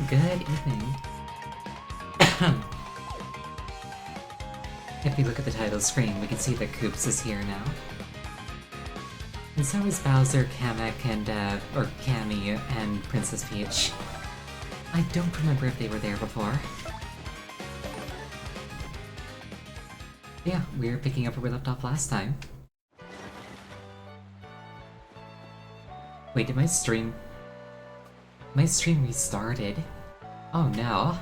Good evening. If we look at the title screen, we can see that Koops is here now. And so is Bowser, Kamek, and, or Cammy and Princess Peach. I don't remember if they were there before. Yeah, we're picking up where we left off last time. Wait, did my stream... My stream restarted? Oh no.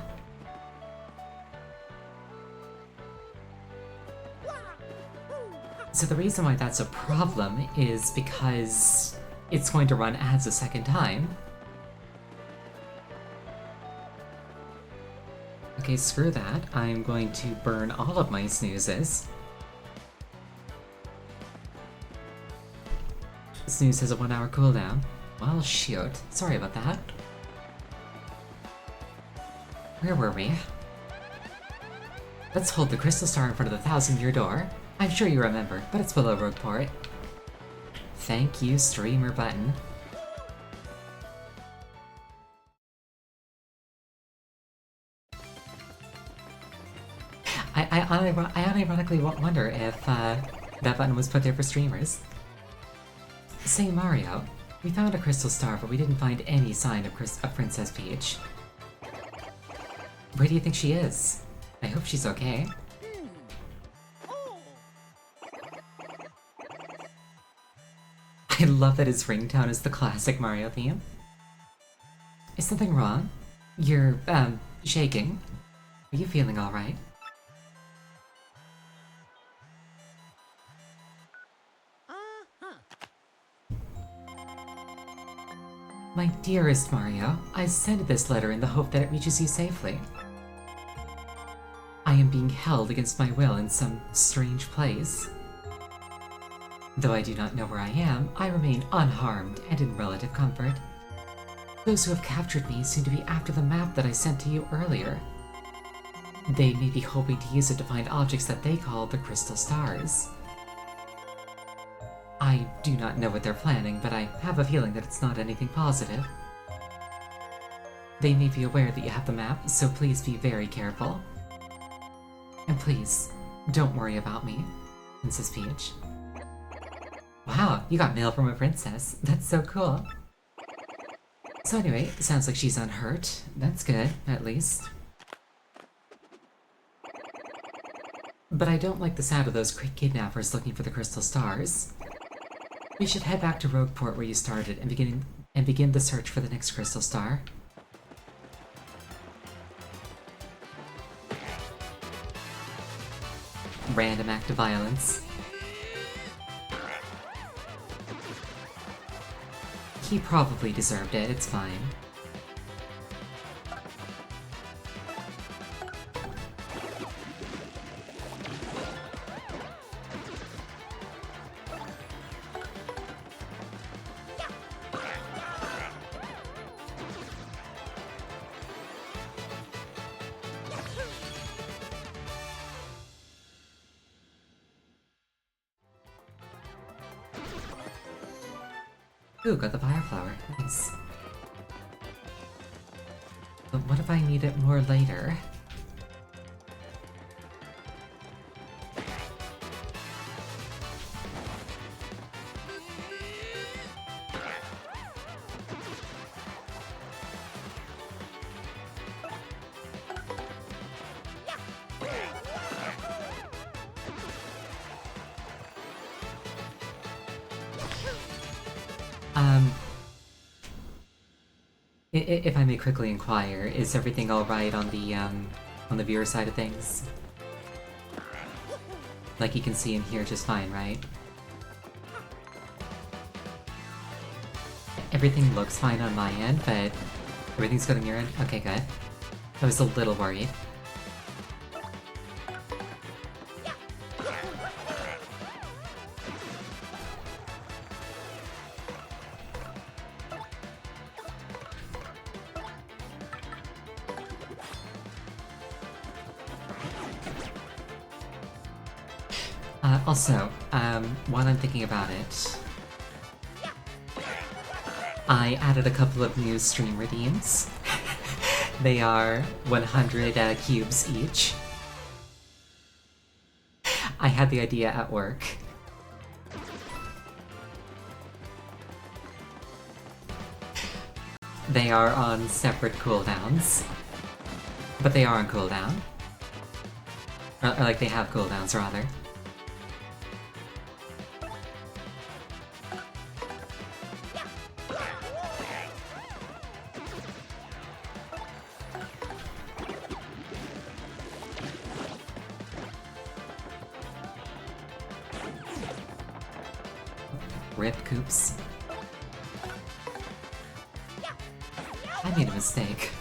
So the reason why that's a problem is because it's going to run ads a second time. Okay, screw that. I'm going to burn all of my snoozes. Snooze has a 1 hour cooldown. Well, shoot. Sorry about that. Where were we? Let's hold the crystal star in front of the 1,000-year door. I'm sure you remember, but it's below Rogueport. Thank you, streamer button. I unironically wonder if that button was put there for streamers. Say, Mario, we found a crystal star, but we didn't find any sign of Princess Peach. Where do you think she is? I hope she's okay. I love that his ringtone is the classic Mario theme. Is something wrong? You're, shaking. Are you feeling alright? My dearest Mario, I sent this letter in the hope that it reaches you safely. I am being held against my will in some strange place. Though I do not know where I am, I remain unharmed and in relative comfort. Those who have captured me seem to be after the map that I sent to you earlier. They may be hoping to use it to find objects that they call the Crystal Stars. I do not know what they're planning, but I have a feeling that it's not anything positive. They may be aware that you have the map, so please be very careful. And please, don't worry about me, Princess Peach. Wow, you got mail from a princess. That's so cool. So anyway, sounds like she's unhurt. That's good, at least. But I don't like the sound of those kidnappers looking for the Crystal Stars. We should head back to Rogueport where you started and begin the search for the next Crystal Star. Random act of violence. He probably deserved it, it's fine. Ooh, got the fire flower. Nice. But what if I need it more later? If I may quickly inquire, is everything alright on the viewer side of things? Like you can see and hear just fine, right? Everything looks fine on my end, but everything's good on your end? Okay, good. I was a little worried. Also, while I'm thinking about it, I added a couple of new stream redeems. They are 100 cubes each. I had the idea at work. They are on separate cooldowns. But they are on cooldown. Or like, they have cooldowns, rather. Rip Coops. I made a mistake.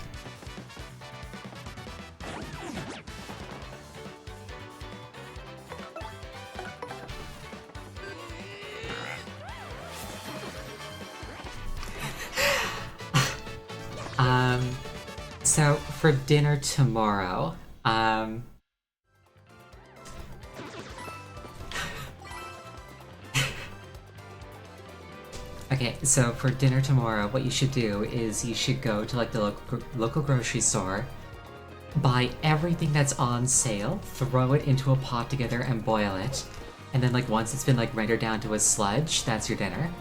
So for dinner tomorrow, okay, so for dinner tomorrow, what you should do is you should go to like the local grocery store, buy everything that's on sale, throw it into a pot together and boil it, and then like once it's been like rendered down to a sludge, that's your dinner.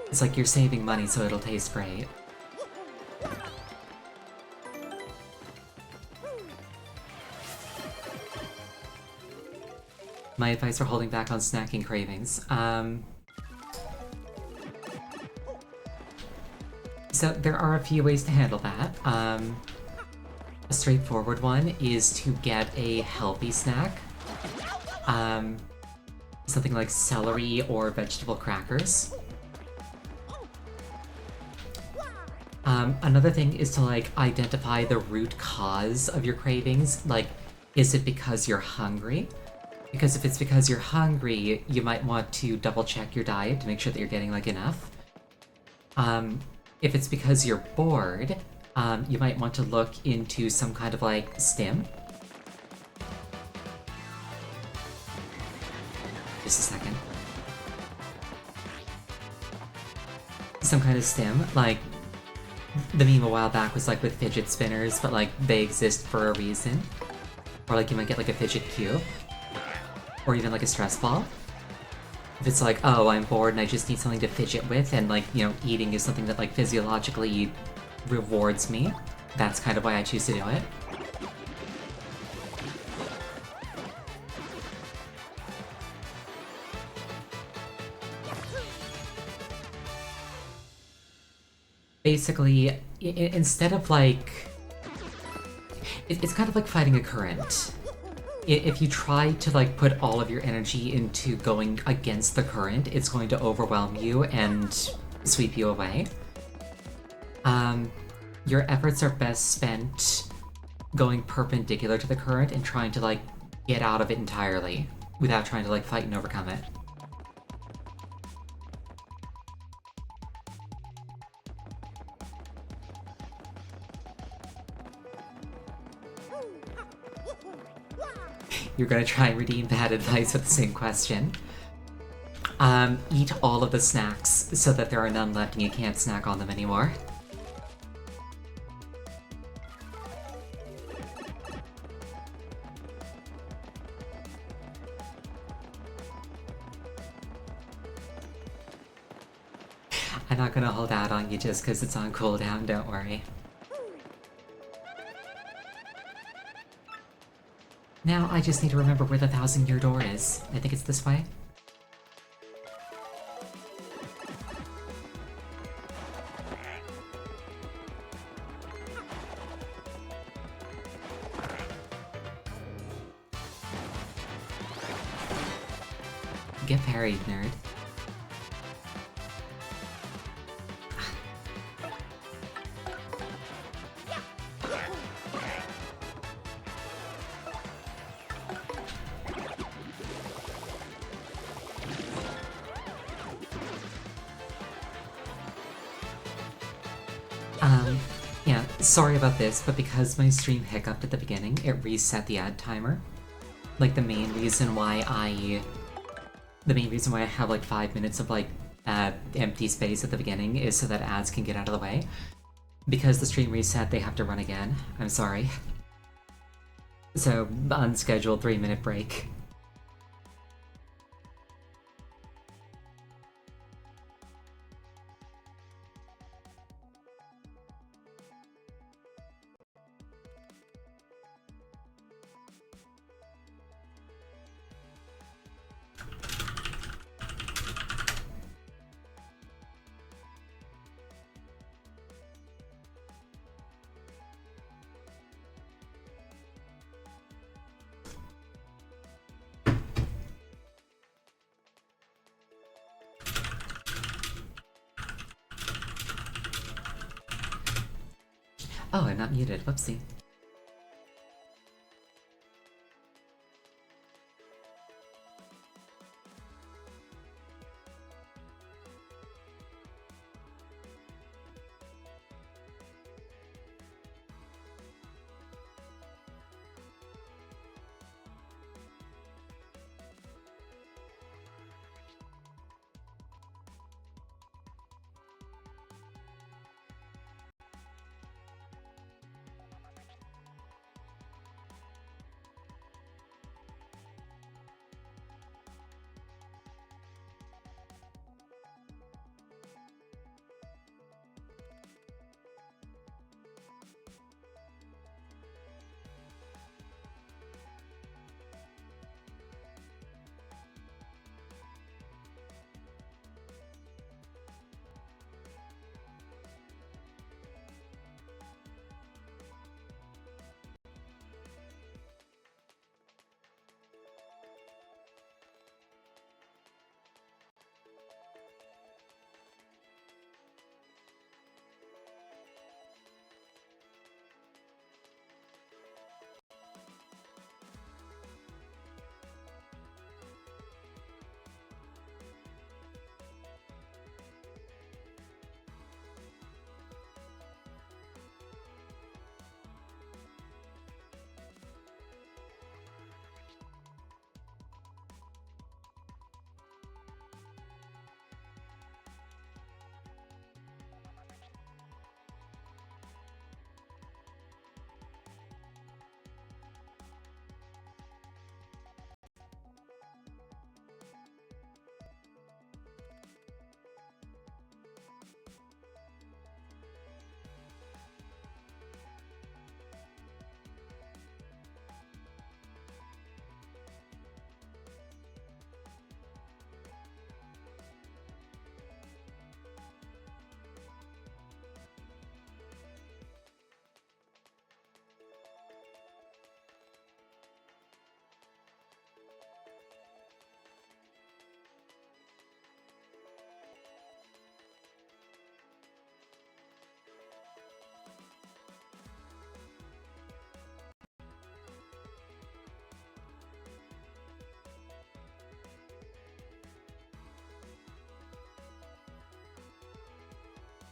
It's like you're saving money so it'll taste great. My advice for holding back on snacking cravings. So there are a few ways to handle that. A straightforward one is to get a healthy snack. Something like celery or vegetable crackers. Another thing is to like identify the root cause of your cravings. Like, is it because you're hungry? Because if it's because you're hungry, you might want to double check your diet to make sure that you're getting like enough. If it's because you're bored, you might want to look into some kind of like stim. Just a second. Some kind of stim, like the meme a while back was like with fidget spinners, but like they exist for a reason. Or like you might get like a fidget cube. Or even like a stress ball. If it's like, oh, I'm bored and I just need something to fidget with, and like, you know, eating is something that like physiologically rewards me, that's kind of why I choose to do it. Basically, instead of like... It's kind of like fighting a current. If you try to like put all of your energy into going against the current, it's going to overwhelm you and sweep you away. Your efforts are best spent going perpendicular to the current and trying to like get out of it entirely without trying to like fight and overcome it. You're gonna try and redeem bad advice with the same question. Eat all of the snacks so that there are none left and you can't snack on them anymore. I'm not gonna hold out on you just because it's on cooldown, don't worry. Now I just need to remember where the 1,000-year door is. I think it's this way. Get parried, nerd. Yeah, sorry about this, but because my stream hiccuped at the beginning, it reset the ad timer. Like, the main reason why I have like 5 minutes of like empty space at the beginning is so that ads can get out of the way. Because the stream reset, they have to run again. I'm sorry. So, unscheduled 3-minute break. Oh, I'm not muted. Whoopsie.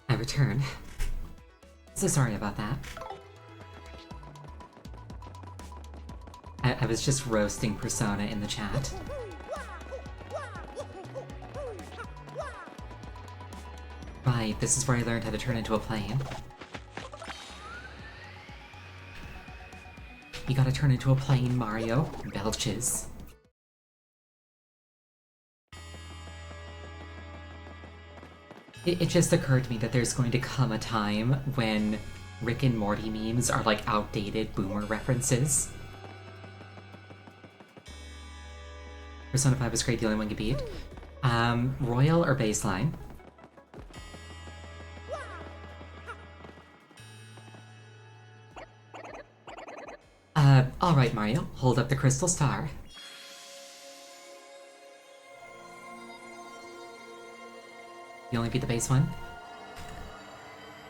I return. So sorry about that. I was just roasting Persona in the chat. Right, this is where I learned how to turn into a plane. You gotta turn into a plane, Mario. Belches. It just occurred to me that there's going to come a time when Rick and Morty memes are like outdated boomer references. Persona 5 was great, the only one you beat. Royal or baseline? Alright Mario, hold up the crystal star. You only beat the base one?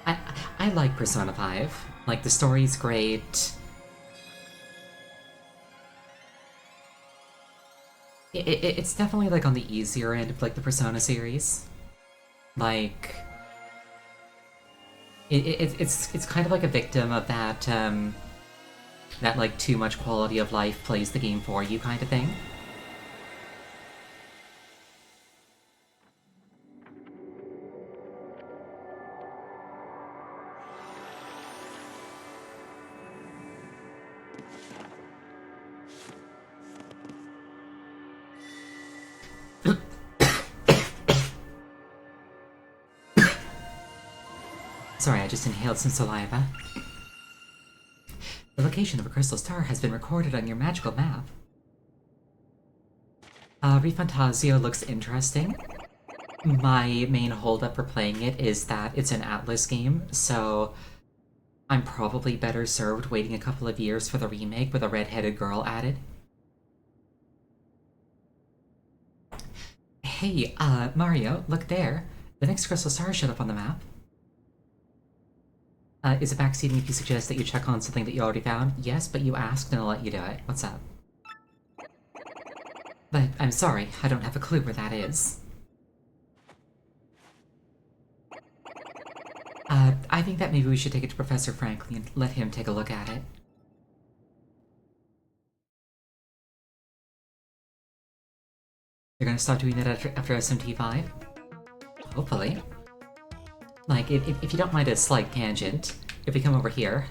I like Persona 5. Like, the story's great. It's definitely, like, on the easier end of, like, the Persona series. Like... It's kind of like a victim of that, that, like, too much quality of life plays the game for you kind of thing. Sorry, I just inhaled some saliva. The location of a crystal star has been recorded on your magical map. ReFantazio looks interesting. My main holdup for playing it is that it's an Atlas game, so I'm probably better served waiting a couple of years for the remake with a red-headed girl added. Hey, Mario, look there. The next crystal star showed up on the map. Is it backseating if you suggest that you check on something that you already found? Yes, but you asked and I'll let you do it. What's up? But I'm sorry, I don't have a clue where that is. I think that maybe we should take it to Professor Franklin and let him take a look at it. You're gonna stop doing that after SMT5? Hopefully. Like, if you don't mind a slight tangent, if we come over here...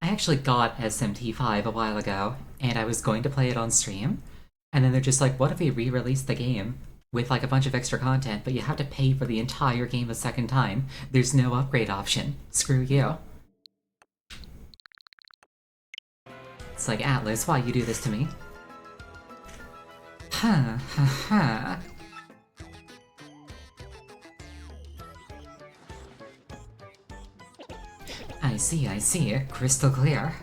I actually got SMT5 a while ago, and I was going to play it on stream, and then they're just like, what if we re-release the game with like a bunch of extra content, but you have to pay for the entire game a second time? There's no upgrade option. Screw you. It's like, Atlas, why you do this to me? Ha ha ha. I see. Crystal clear.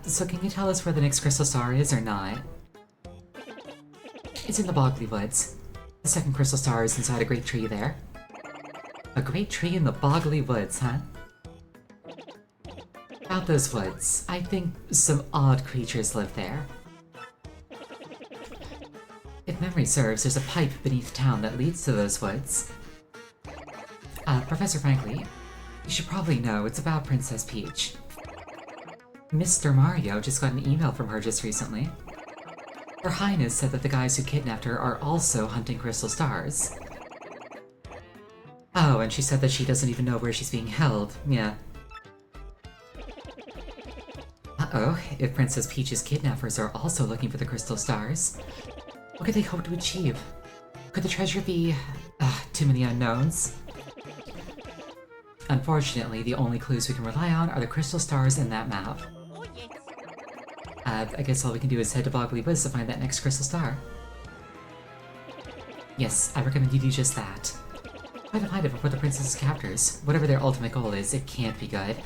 So can you tell us where the next crystal star is or not? It's in the Bogley Woods. The second crystal star is inside a great tree there. A great tree in the Bogley Woods, huh? About those woods, I think some odd creatures live there. If memory serves, there's a pipe beneath town that leads to those woods. Professor Franklin, you should probably know it's about Princess Peach. Mr. Mario just got an email from her just recently. Her Highness said that the guys who kidnapped her are also hunting crystal stars. Oh, and she said that she doesn't even know where she's being held. Yeah. Uh-oh, if Princess Peach's kidnappers are also looking for the crystal stars, what could they hope to achieve? Could the treasure be... too many unknowns? Unfortunately, the only clues we can rely on are the crystal stars in that map. I guess all we can do is head to Bogley Woods to find that next crystal star. Yes, I recommend you do just that. Try to find it before the princess's captors. Whatever their ultimate goal is, it can't be good.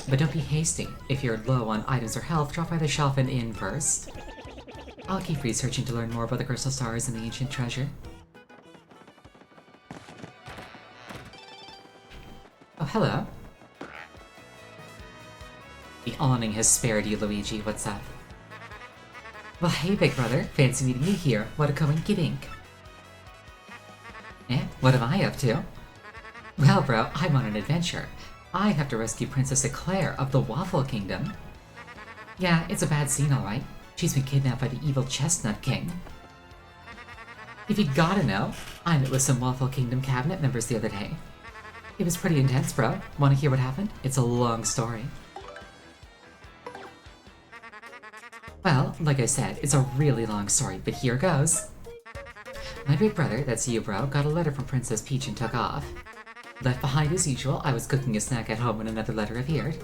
But don't be hasty. If you're low on items or health, drop by the shelf and inn first. I'll keep researching to learn more about the crystal stars and the ancient treasure. Oh, hello. The awning has spared you, Luigi. What's up? Well, hey, big brother. Fancy meeting you here. What a coinkydink. Eh? What am I up to? Well, bro, I'm on an adventure. I have to rescue Princess Eclair of the Waffle Kingdom. Yeah, it's a bad scene, alright. She's been kidnapped by the evil Chestnut King. If you gotta know, I met with some Waffle Kingdom cabinet members the other day. It was pretty intense, bro. Wanna hear what happened? It's a long story. Well, like I said, it's a really long story, but here goes. My big brother, that's you, bro, got a letter from Princess Peach and took off. Left behind as usual, I was cooking a snack at home when another letter appeared.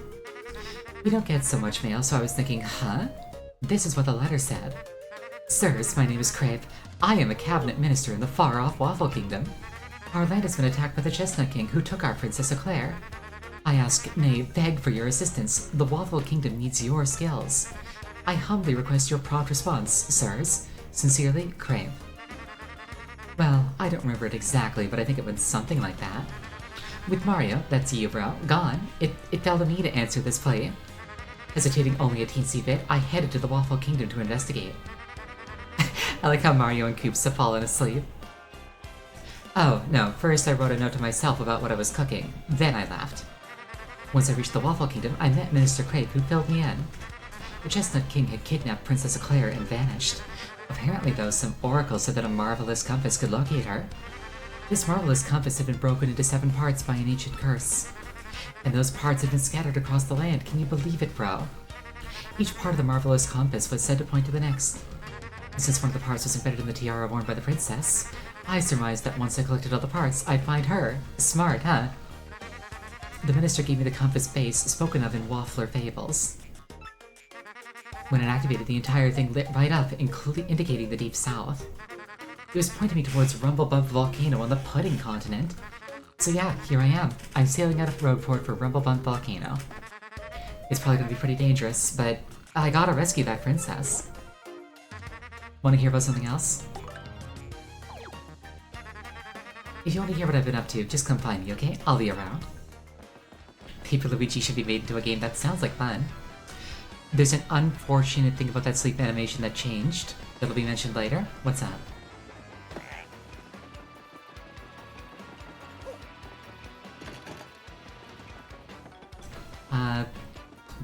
We don't get so much mail, so I was thinking, huh? This is what the letter said. Sirs, my name is Crape. I am a cabinet minister in the far-off Waffle Kingdom. Our land has been attacked by the Chestnut King, who took our Princess Eclair. I ask, nay, beg for your assistance. The Waffle Kingdom needs your skills. I humbly request your prompt response, sirs. Sincerely, Crave. Well, I don't remember it exactly, but I think it went something like that. With Mario, that's you, bro, gone, it fell to me to answer this plea. Hesitating only a teensy bit, I headed to the Waffle Kingdom to investigate. I like how Mario and Koops have fallen asleep. Oh, no, first I wrote a note to myself about what I was cooking, then I left. Once I reached the Waffle Kingdom, I met Minister Crape, who filled me in. The Chestnut King had kidnapped Princess Eclair and vanished. Apparently, though, some oracles said that a marvelous compass could locate her. This marvelous compass had been broken into 7 parts by an ancient curse. And those parts had been scattered across the land. Can you believe it, bro? Each part of the marvelous compass was said to point to the next. Since one of the parts was embedded in the tiara worn by the princess, I surmised that once I collected all the parts, I'd find her. Smart, huh? The minister gave me the compass base spoken of in Waffler fables. When it activated, the entire thing lit right up, indicating the deep south. It was pointing me towards Rumblebump Volcano on the Pudding Continent. So yeah, here I am. I'm sailing out of Rogueport for Rumblebump Volcano. It's probably gonna be pretty dangerous, but I gotta rescue that princess. Wanna hear about something else? If you want to hear what I've been up to, just come find me, okay? I'll be around. Paper Luigi should be made into a game. That sounds like fun. There's an unfortunate thing about that sleep animation that changed. That'll be mentioned later. What's up?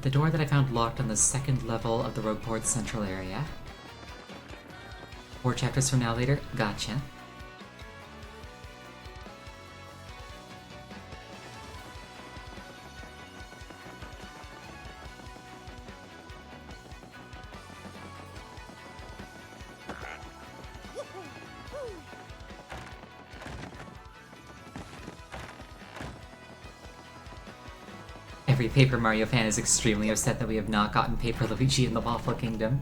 The door that I found locked on the second level of the Rogueport Central area. 4 chapters from now later? Gotcha. Every Paper Mario fan is extremely upset that we have not gotten Paper Luigi in the Waffle Kingdom.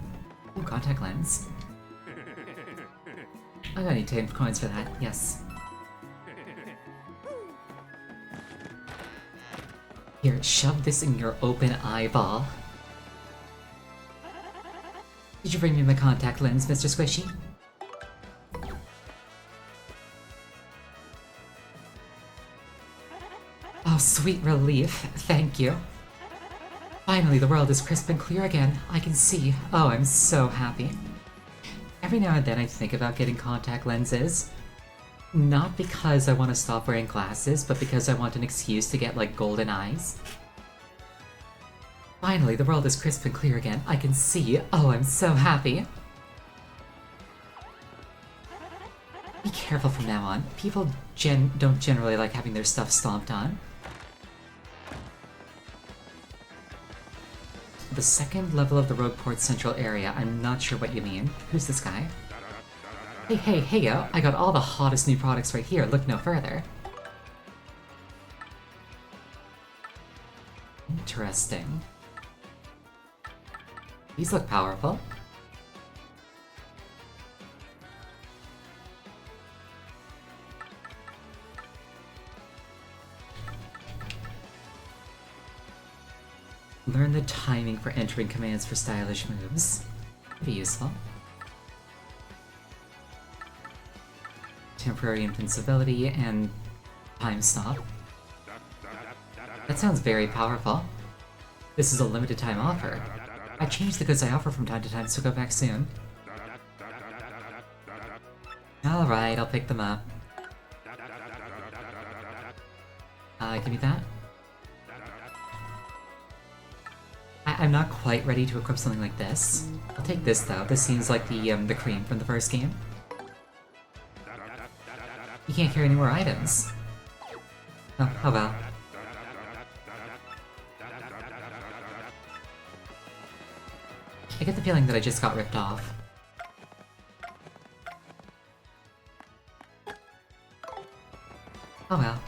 Ooh, contact lens. I'm gonna need 10 coins for that, yes. Here, shove this in your open eyeball. Did you bring me my contact lens, Mr. Squishy? Oh, sweet relief. Thank you. Finally, the world is crisp and clear again. I can see. Oh, I'm so happy. Every now and then I think about getting contact lenses. Not because I want to stop wearing glasses, but because I want an excuse to get, like, golden eyes. Finally, the world is crisp and clear again. I can see. Oh, I'm so happy. Be careful from now on. People don't generally like having their stuff stomped on. The second level of the Rogueport Central area, I'm not sure what you mean. Who's this guy? Hey, yo, I got all the hottest new products right here, look no further. Interesting. These look powerful. Learn the timing for entering commands for stylish moves. Could be useful. Temporary invincibility and time stop. That sounds very powerful. This is a limited time offer. I change the goods I offer from time to time, so go back soon. Alright, I'll pick them up. Give me that. I'm not quite ready to equip something like this. I'll take this though. This seems like the cream from the first game. You can't carry any more items. Oh well. I get the feeling that I just got ripped off. Oh well.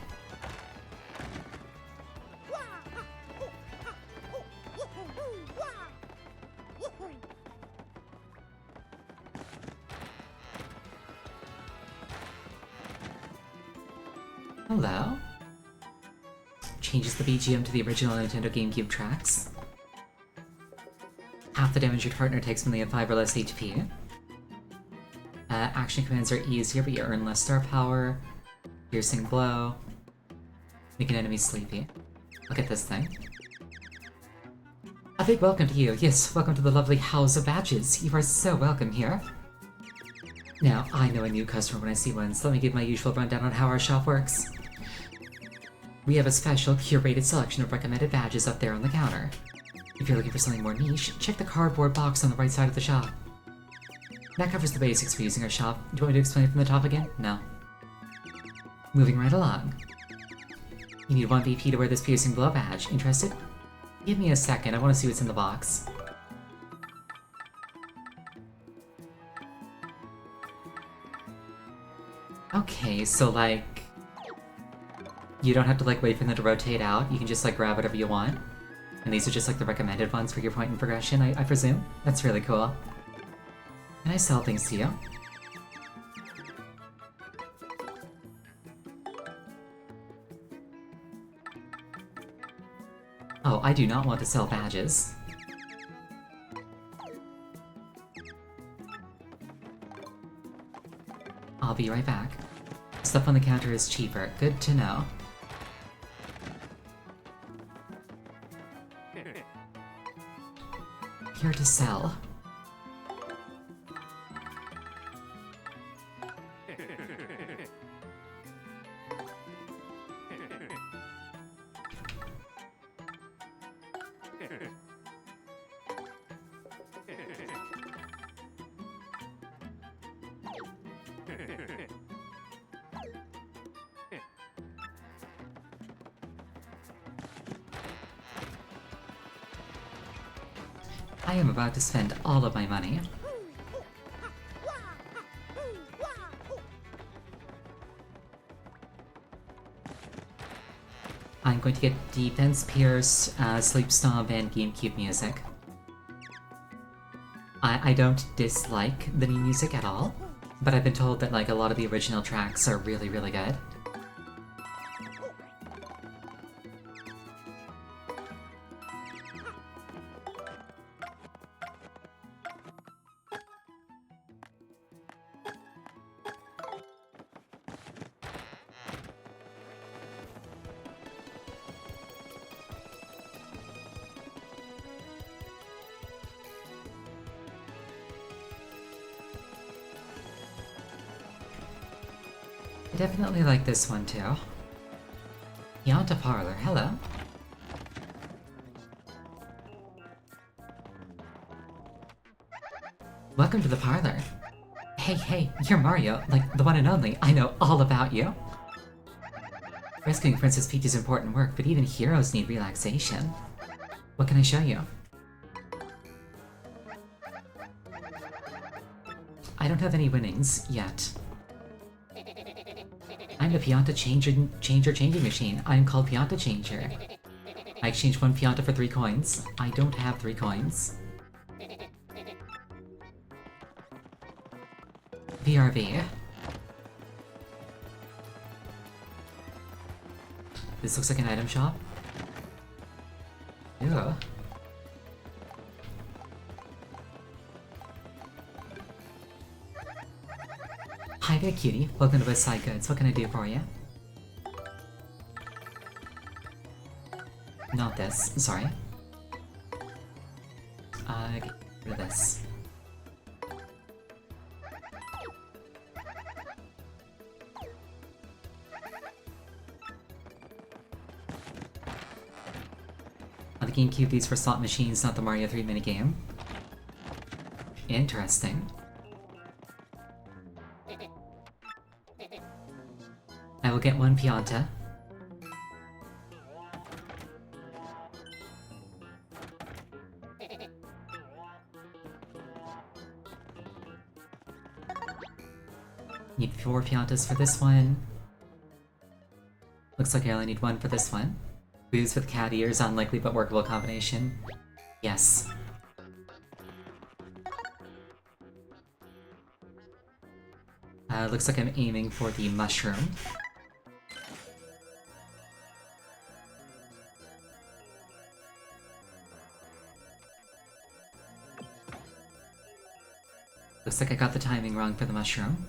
Hello? Changes the BGM to the original Nintendo GameCube tracks. Half the damage your partner takes when they have 5 or less HP. Action commands are easier, but you earn less star power. Piercing blow. Make an enemy sleepy. Look at this thing. A big welcome to you. Yes, welcome to the lovely House of Badges. You are so welcome here. Now, I know a new customer when I see one, so let me give my usual rundown on how our shop works. We have a special, curated selection of recommended badges up there on the counter. If you're looking for something more niche, check the cardboard box on the right side of the shop. That covers the basics for using our shop. Do you want me to explain it from the top again? No. Moving right along. You need 1 VP to wear this piercing blow badge. Interested? Give me a second, I want to see what's in the box. Okay, so like... You don't have to like wait for them to rotate out, you can just like grab whatever you want. And these are just like the recommended ones for your point in progression, I presume? That's really cool. Can I sell things to you? Oh, I do not want to sell badges. I'll be right back. Stuff on the counter is cheaper. Good to know. Here to sell. I am about to spend all of my money. I'm going to get Defense Pierce, Sleep Stomp, and GameCube music. I don't dislike the new music at all, but I've been told that like a lot of the original tracks are really, really good. I definitely like this one too. Pianta Parlor, hello. Welcome to the parlor. Hey, you're Mario, like the one and only. I know all about you. Rescuing Princess Peach is important work, but even heroes need relaxation. What can I show you? I don't have any winnings yet. I'm the Pianta Changer changing machine. I'm called Pianta Changer. I exchanged 1 Pianta for 3 coins. I don't have 3 coins. BRB. This looks like an item shop. Ew. Hi there, cutie. Welcome to West Side Goods. What can I do for you? Not this. Sorry. Get rid of this. On the GameCube, these were slot machines, not the Mario 3 minigame. Interesting. I will get 1 Pianta. Need 4 Piantas for this one. Looks like I only need 1 for this one. Booze with cat ears, unlikely but workable combination. Yes. Looks like I'm aiming for the mushroom. Looks like I got the timing wrong for the mushroom.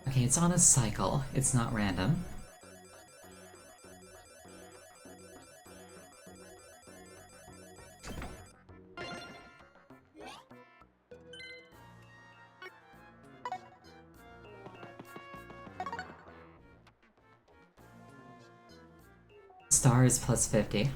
Okay, it's on a cycle. It's not random. stars plus 50.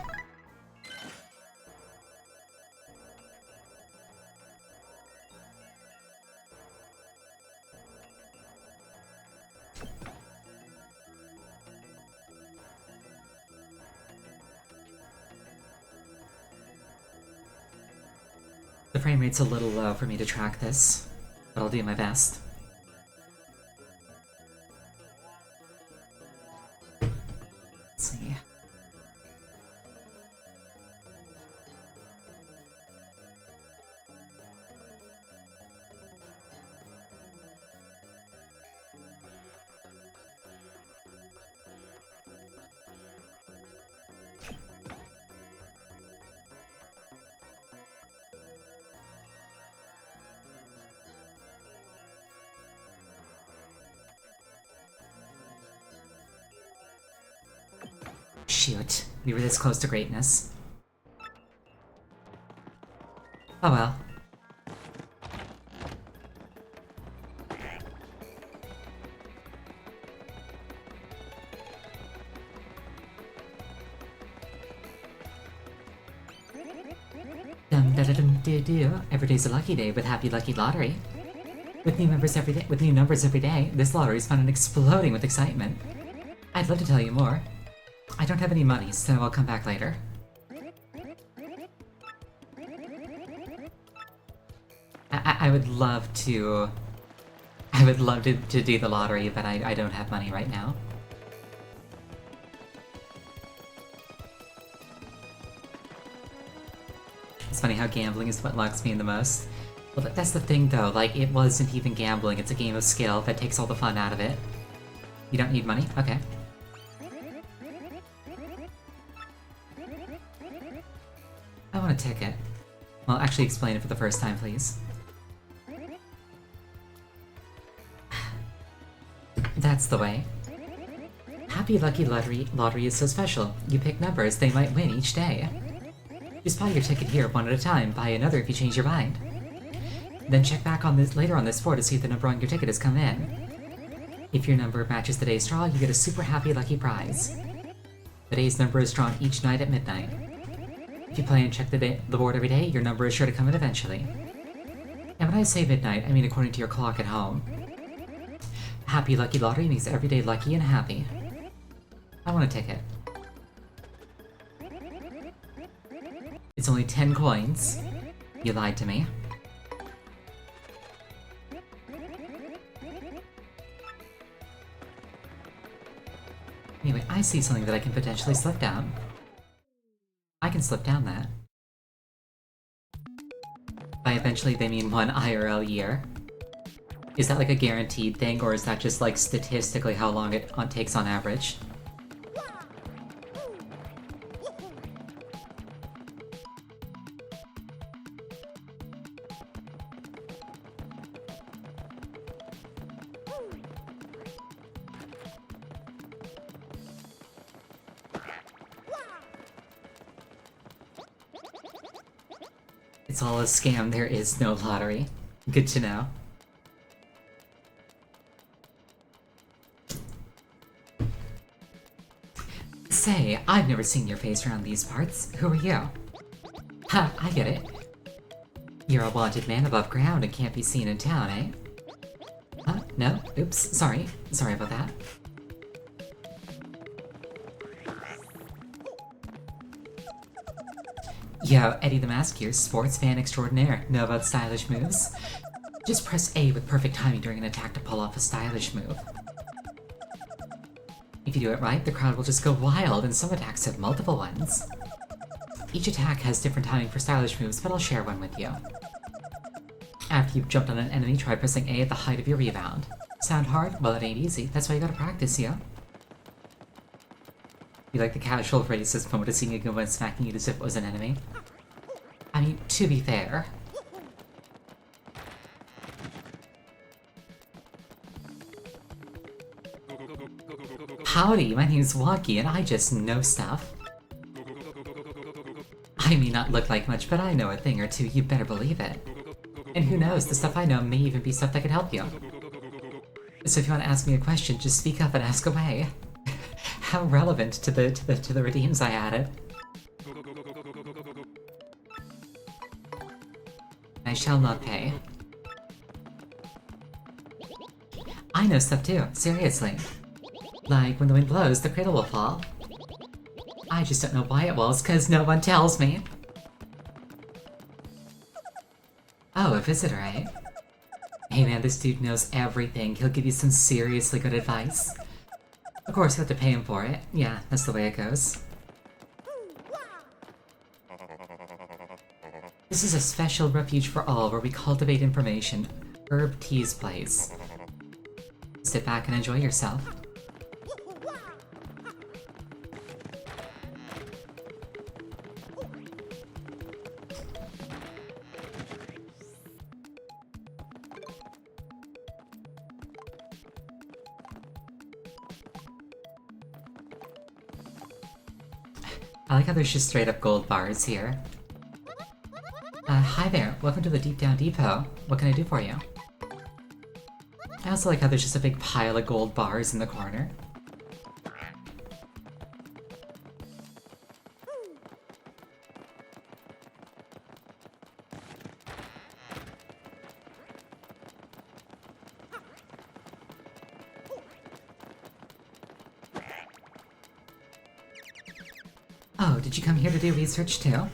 The frame rate's a little low for me to track this, but I'll do my best. Let's see. Shoot, we were this close to greatness. Oh well. Dum da da dum doo doo. Every day's a lucky day with Happy Lucky Lottery. With new numbers every day, this lottery's fun and exploding with excitement. I'd love to tell you more. I don't have any money, so I'll come back later. I would love to... I would love to do the lottery, but I don't have money right now. It's funny how gambling is what locks me in the most. Well, that's the thing though, like, it wasn't even gambling, it's a game of skill that takes all the fun out of it. You don't need money? Okay. I want a ticket. Well, actually explain it for the first time, please. That's the way. Happy Lucky Lottery is so special. You pick numbers they might win each day. Just buy your ticket here one at a time, buy another if you change your mind. Then check back on this later on this floor to see if the number on your ticket has come in. If your number matches the day's draw, you get a super happy lucky prize. The day's number is drawn each night at midnight. If you play and check the board every day, your number is sure to come in eventually. And when I say midnight, I mean according to your clock at home. Happy Lucky Lottery makes every day lucky and happy. I want a ticket. It's only 10 coins. You lied to me. Anyway, I see something that I can potentially slip down. I can slip down that. By eventually they mean 1 IRL year. Is that like a guaranteed thing, or is that just like statistically how long it takes on average? It's all a scam, there is no lottery. Good to know. Say, I've never seen your face around these parts. Who are you? Ha, I get it. You're a wanted man above ground and can't be seen in town, eh? Huh? No? Oops, sorry. Sorry about that. Yo, Eddie the Mask here, sports fan extraordinaire. Know about stylish moves? Just press A with perfect timing during an attack to pull off a stylish move. If you do it right, the crowd will just go wild, and some attacks have multiple ones. Each attack has different timing for stylish moves, but I'll share one with you. After you've jumped on an enemy, try pressing A at the height of your rebound. Sound hard? Well, it ain't easy. That's why you gotta practice, yo. You like the casual racist moment of seeing a Goomba and smacking you as if it was an enemy? I mean, to be fair. Howdy, my name's Wonky and I just know stuff. I may not look like much, but I know a thing or two, you better believe it. And who knows, the stuff I know may even be stuff that could help you. So if you want to ask me a question, just speak up and ask away. How relevant to the redeems I added. I shall not pay. I know stuff too, seriously. Like, when the wind blows, the cradle will fall. I just don't know why it will, cause no one tells me. Oh, a visitor, eh? Hey man, this dude knows everything. He'll give you some seriously good advice. Of course, you have to pay him for it. Yeah, that's the way it goes. This is a special refuge for all where we cultivate information. Herb Tea's place. Sit back and enjoy yourself. I like how there's just straight up gold bars here. Hi there, welcome to the Deep Down Depot. What can I do for you? I also like how there's just a big pile of gold bars in the corner. Oh, did you come here to do research too?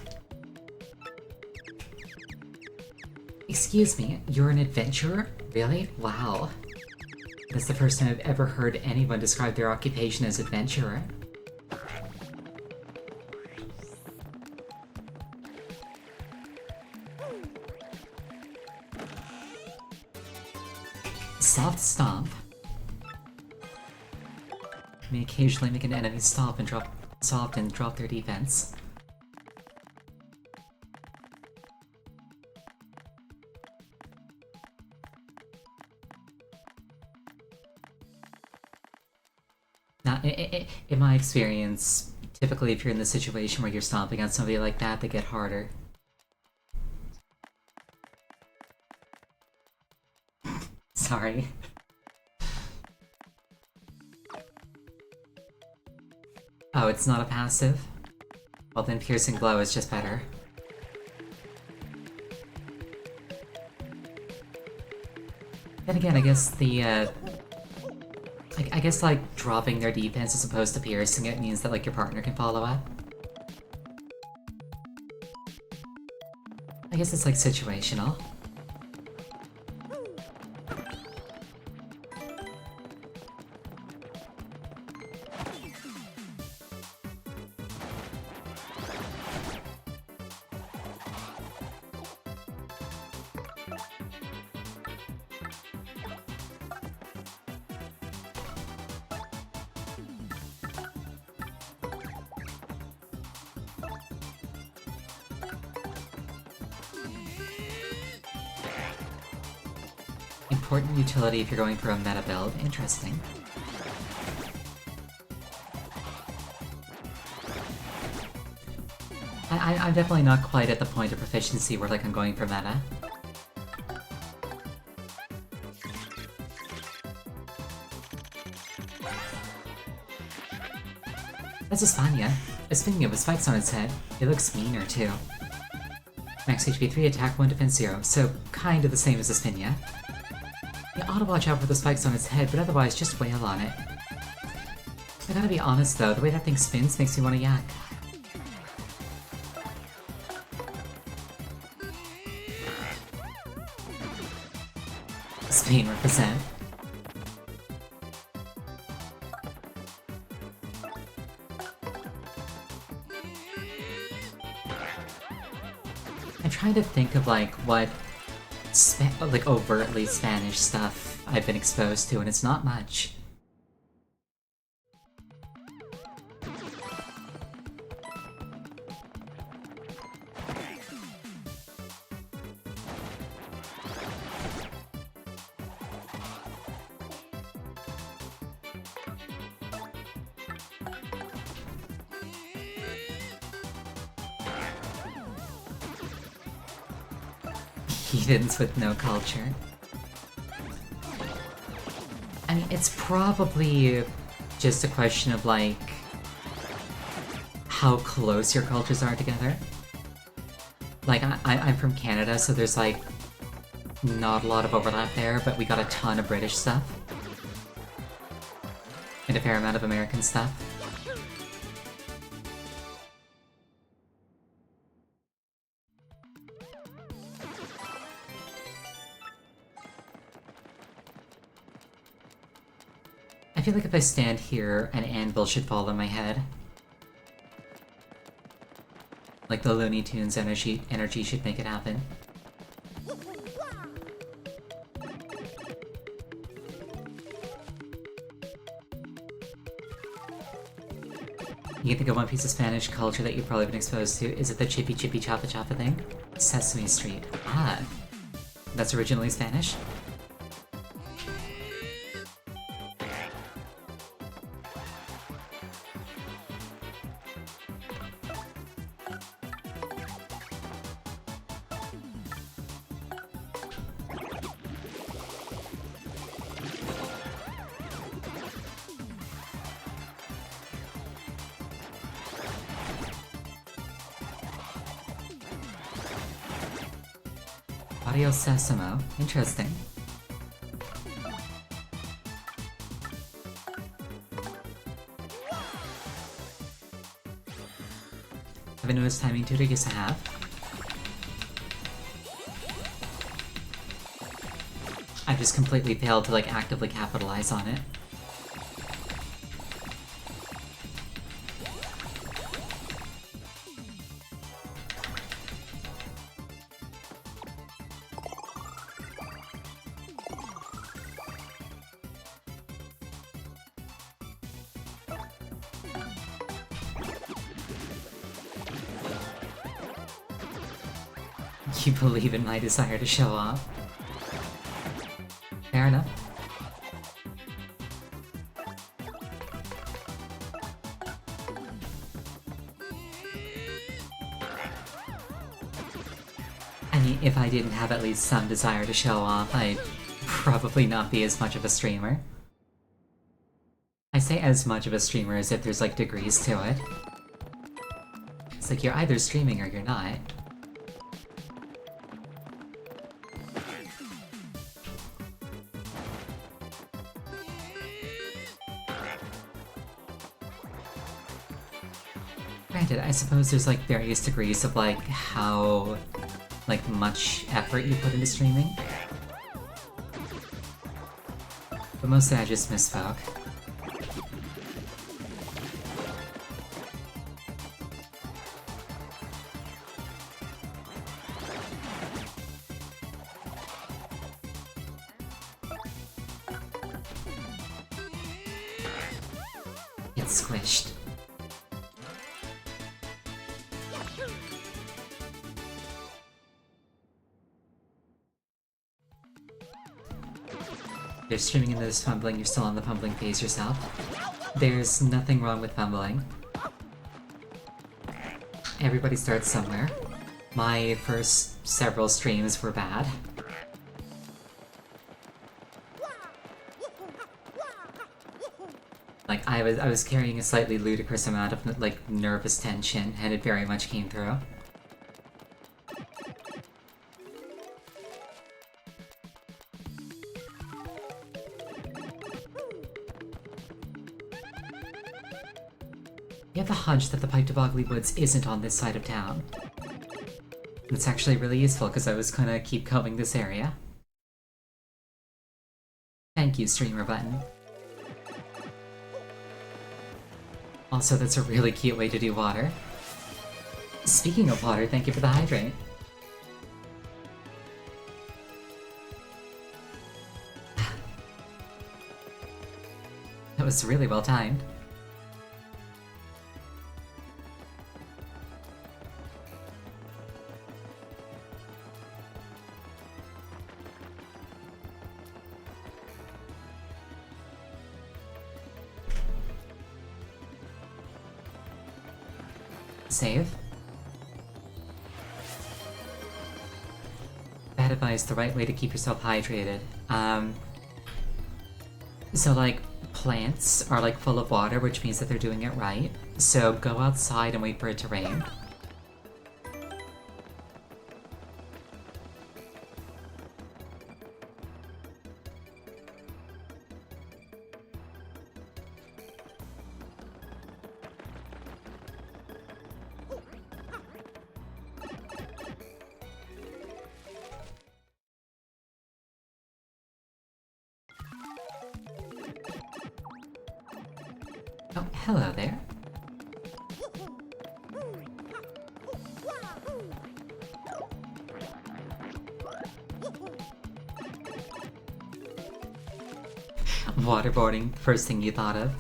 Excuse me, you're an adventurer? Really? Wow. That's the first time I've ever heard anyone describe their occupation as adventurer. Soft stomp. May occasionally make an enemy stop and drop soft and drop their defense. Now, in my experience, typically if you're in the situation where you're stomping on somebody like that, they get harder. Sorry. Oh, it's not a passive? Well then Piercing Blow is just better. Then again, I guess the, I guess, like, dropping their defense as opposed to piercing it means that, like, your partner can follow up. I guess it's, like, situational. Important utility if you're going for a meta build. Interesting. I'm definitely not quite at the point of proficiency where, like, I'm going for meta. That's Espana. Espana with spikes on its head. It looks meaner, too. Max HP 3, attack 1, defense 0, so kind of the same as Espana. You ought to watch out for the spikes on its head, but otherwise just wail on it. I gotta be honest though, the way that thing spins makes me want to yak. Spain represent. I'm trying to think of, like, what like, overtly Spanish stuff I've been exposed to, and it's not much. Heathens with no culture. I mean, it's probably just a question of, like, how close your cultures are together. Like, I'm from Canada, so there's, like, not a lot of overlap there, but we got a ton of British stuff. And a fair amount of American stuff. I feel like if I stand here, an anvil should fall on my head. Like the Looney Tunes energy should make it happen. You can think of one piece of Spanish culture that you've probably been exposed to. Is it the chippy chippy choppa choppa thing? Sesame Street. Ah. That's originally Spanish? Audio Sesamo. Interesting. Haven't noticed timing tutor? Yes, I have. I've just completely failed to, like, actively capitalize on it. You believe in my desire to show off. Fair enough. I mean, if I didn't have at least some desire to show off, I'd probably not be as much of a streamer. I say as much of a streamer as if there's, like, degrees to it. It's like you're either streaming or you're not. Granted, I suppose there's, like, various degrees of, like, how, like, much effort you put into streaming. But mostly I just misspoke. Get squished. You're streaming into this fumbling, you're still on the fumbling phase yourself. There's nothing wrong with fumbling. Everybody starts somewhere. My first several streams were bad. Like, I was carrying a slightly ludicrous amount of, like, nervous tension, and it very much came through. You have the hunch that the Pike to Bogley Woods isn't on this side of town. It's actually really useful, because I was gonna keep combing this area. Thank you, streamer button. Also, that's a really cute way to do water. Speaking of water, thank you for the hydrate. That was really well timed. Save. Bad advice, the right way to keep yourself hydrated. So, like, plants are like full of water, which means that they're doing it right. So go outside and wait for it to rain. Oh, hello there. Waterboarding, first thing you thought of.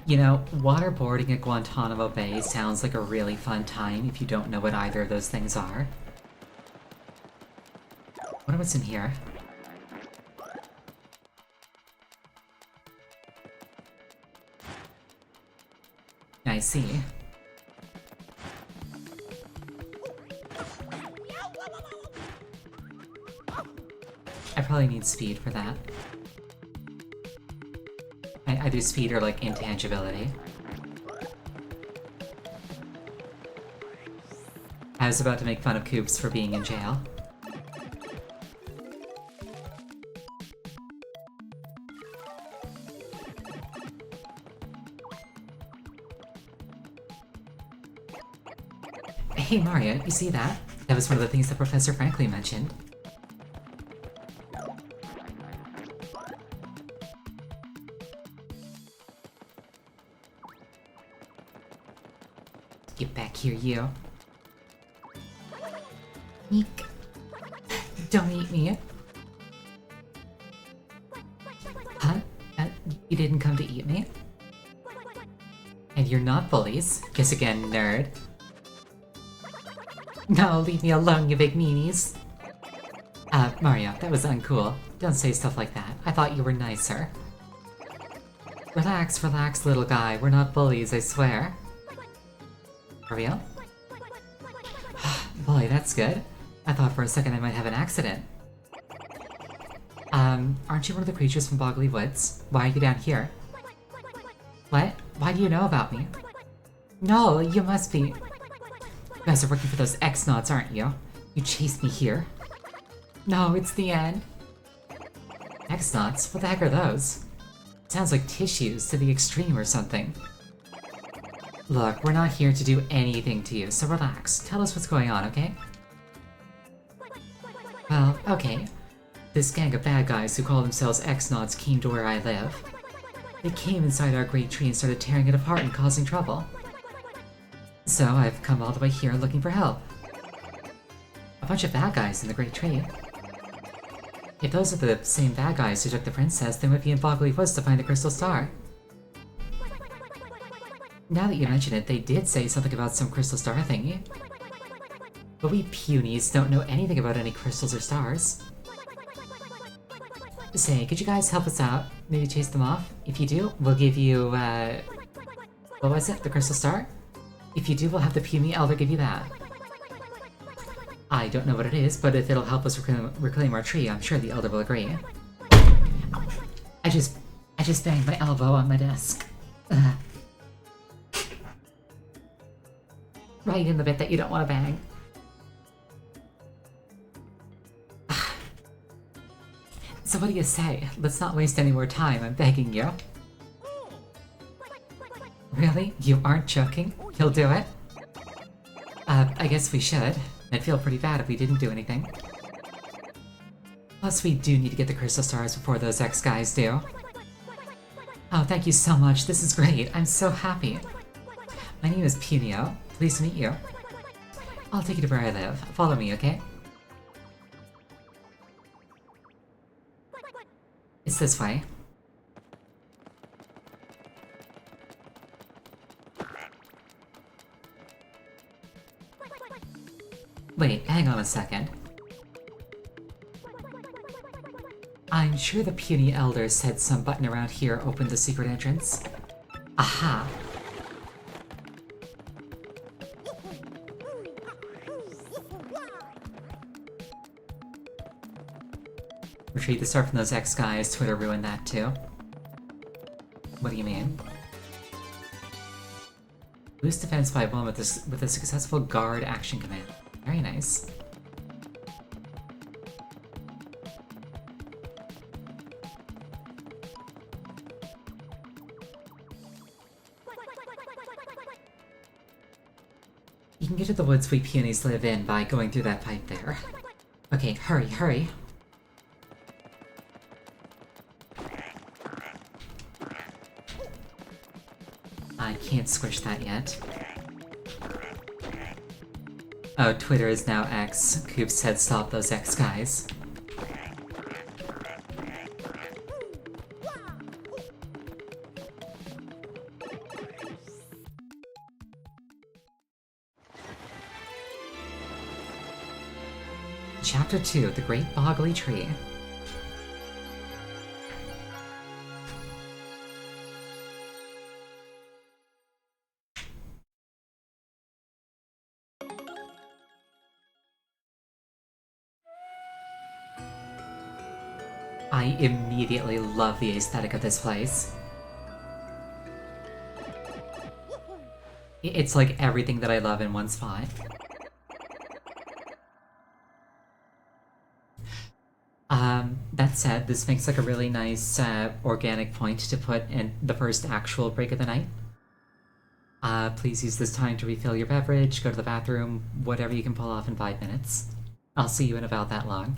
You know, waterboarding at Guantanamo Bay sounds like a really fun time if you don't know what either of those things are. Wonder what's in here. I see. I probably need speed for that. Either speed or, like, intangibility. I was about to make fun of Koops for being in jail. Hey Mario, you see that? That was one of the things that Professor Franklin mentioned. Get back here, you. Eek. Don't eat me. Huh? You didn't come to eat me? And you're not bullies. Guess again, nerd. No, leave me alone, you big meanies. Mario, that was uncool. Don't say stuff like that. I thought you were nicer. Relax, relax, little guy. We're not bullies, I swear. For real? Boy, that's good. I thought for a second I might have an accident. Aren't you one of the creatures from Boggly Woods? Why are you down here? What? Why do you know about me? No, you must be... You guys are working for those X-Nauts, aren't you? You chased me here. No, it's the end. X-Nauts? What the heck are those? Sounds like tissues to the extreme or something. Look, we're not here to do anything to you, so relax. Tell us what's going on, okay? Well, okay. This gang of bad guys who call themselves X-Nauts came to where I live. They came inside our great tree and started tearing it apart and causing trouble. So I've come all the way here looking for help. A bunch of bad guys in the great tree. If those are the same bad guys who took the princess, they might be in Boggly Woods to find the crystal star. Now that you mention it, they did say something about some crystal star thingy. But we punies don't know anything about any crystals or stars. Say, could you guys help us out? Maybe chase them off? If you do, we'll give you, what was it? The crystal star? If you do, we'll have the puny elder give you that. I don't know what it is, but if it'll help us reclaim our tree, I'm sure the elder will agree. I just banged my elbow on my desk. Right in the bit that you don't want to bang. So what do you say? Let's not waste any more time, I'm begging you. Really? You aren't joking? You'll do it? I guess we should. I'd feel pretty bad if we didn't do anything. Plus, we do need to get the crystal stars before those X-guys do. Oh, thank you so much. This is great. I'm so happy. My name is Punio. Pleased to meet you. I'll take you to where I live. Follow me, okay? It's this way. Wait, hang on a second. I'm sure the puny elder said some button around here opened the secret entrance. Aha! tree to start from those X guys. Twitter ruined that too. What do you mean? Boost defense by 1 with a successful guard action command. Very nice. You can get to the woods we peonies live in by going through that pipe there. Okay, hurry, hurry. I can't squish that yet. Oh, Twitter is now X. Coop said stop those X guys. Chapter 2, The Great Boggly Tree. I immediately love the aesthetic of this place. It's like everything that I love in one spot. That said, this makes like a really nice organic point to put in the first actual break of the night. Please use this time to refill your beverage, go to the bathroom, whatever you can pull off in 5 minutes. I'll see you in about that long.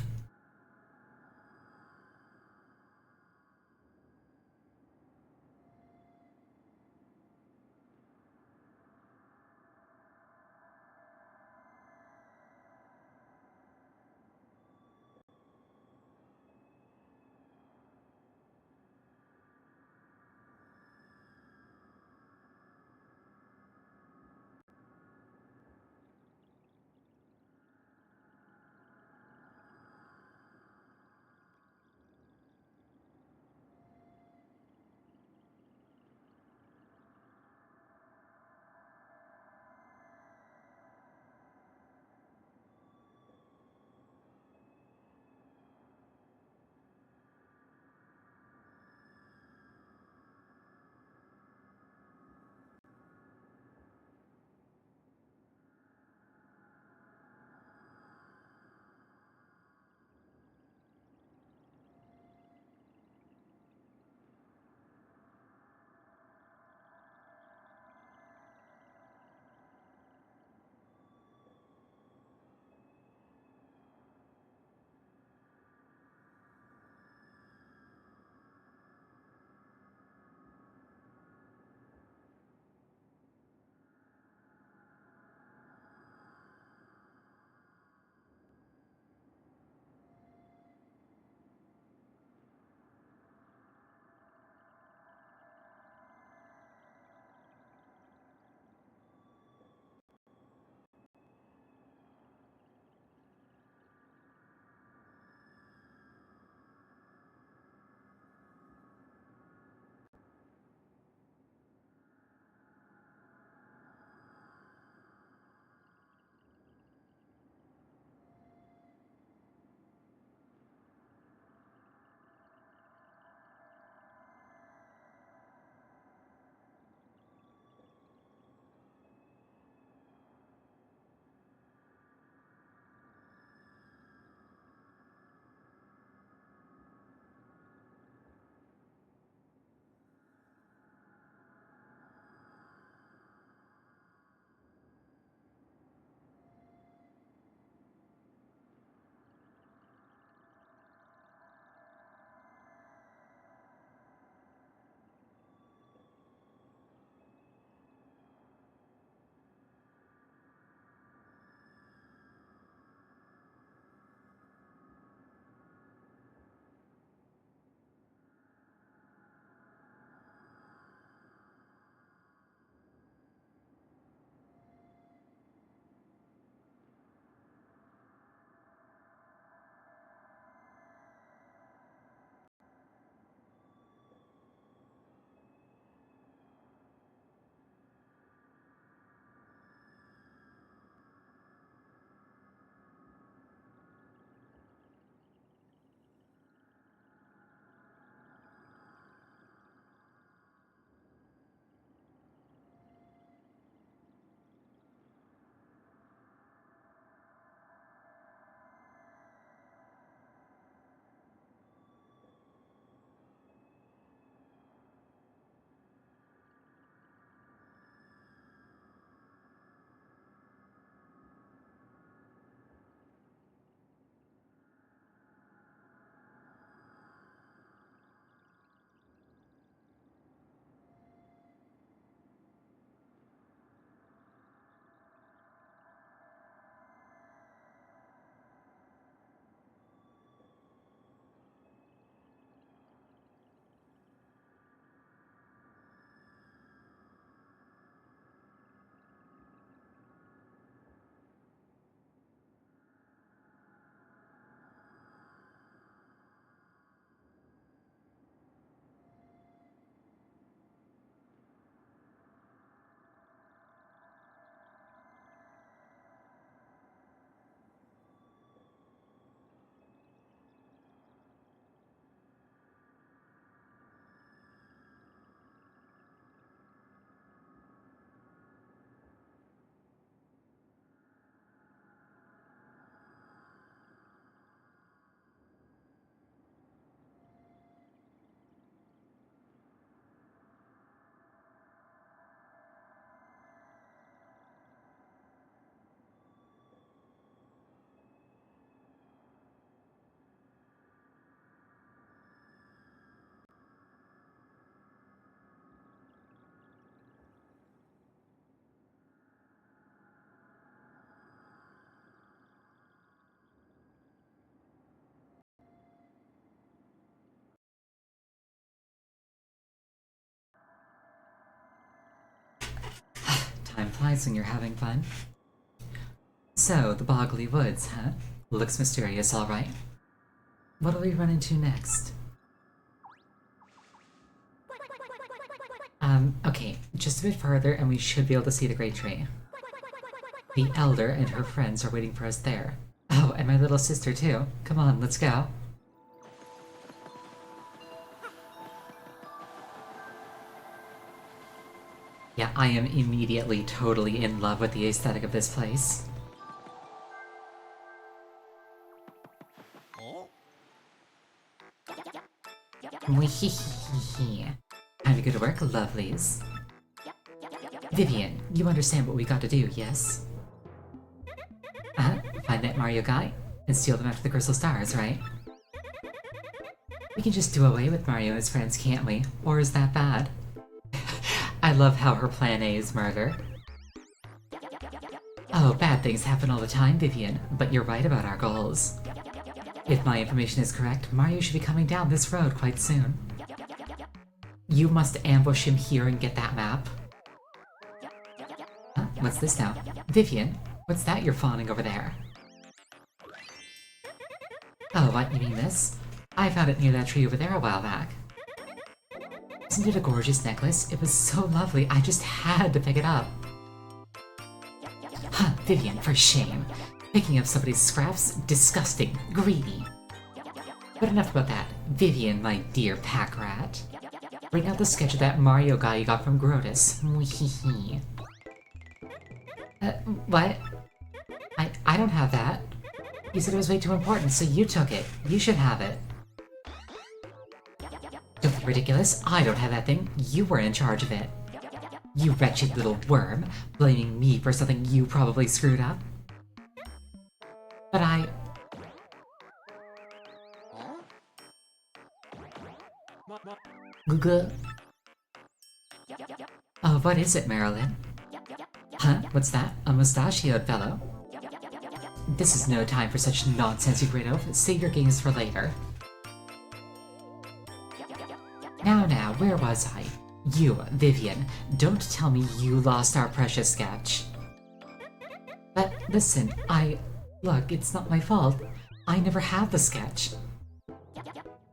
Time flies when you're having fun. So, the Boggly Woods, huh? Looks mysterious, alright. What'll we run into next? Okay, just a bit further and we should be able to see the Great Tree. The Elder and her friends are waiting for us there. Oh, and my little sister too. Come on, let's go. Yeah, I am immediately totally in love with the aesthetic of this place. Time to go to work, lovelies. Vivian, you understand what we got to do, yes? Find that Mario guy and steal them after the Crystal Stars, right? We can just do away with Mario and his friends, can't we? Or is that bad? I love how her plan A is murder. Oh, bad things happen all the time, Vivian, but you're right about our goals. If my information is correct, Mario should be coming down this road quite soon. You must ambush him here and get that map. Huh? What's this now? Vivian, what's that you're fawning over there? Oh, what, you mean this? I found it near that tree over there a while back. Isn't it a gorgeous necklace? It was so lovely, I just had to pick it up. Huh, Vivian, for shame. Picking up somebody's scraps? Disgusting. Greedy. But enough about that. Vivian, my dear pack rat. Bring out the sketch of that Mario guy you got from Grotus. Mwehehe. What? I don't have that. You said it was way too important, so you took it. You should have it. Don't be ridiculous. I don't have that thing. You were in charge of it. You wretched little worm, blaming me for something you probably screwed up. But I... Google. Oh, what is it, Marilyn? Huh? What's that? A mustachioed fellow? This is no time for such nonsense, you great oaf. Save your games for later. Now, where was I? You, Vivian, don't tell me you lost our precious sketch. But listen, Look, it's not my fault. I never had the sketch.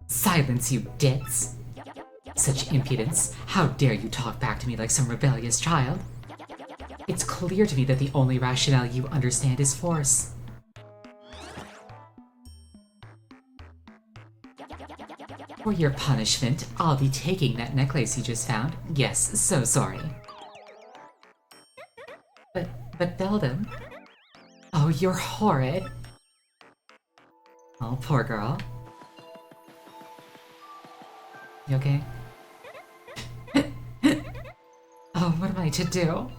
Silence, you ditz! Such impudence! How dare you talk back to me like some rebellious child? It's clear to me that the only rationale you understand is force. For your punishment, I'll be taking that necklace you just found. Yes, so sorry. But Beldam... Oh, you're horrid. Oh, poor girl. You okay? Oh, what am I to do?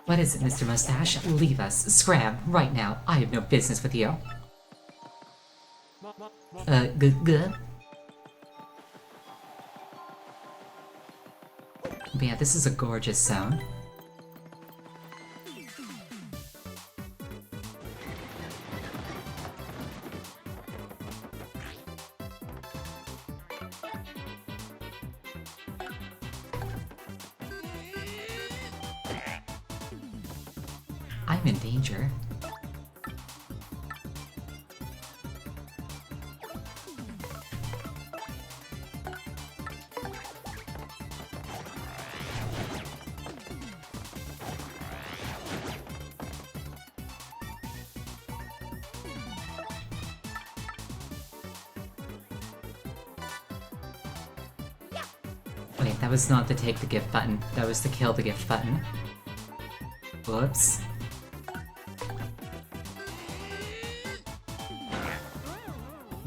What is it, Mr. Mustache? Leave us. Scram, right now. I have no business with you. Good. But yeah, this is a gorgeous zone. I'm in danger. Wait, that was not the take the gift button. That was the kill the gift button. Whoops.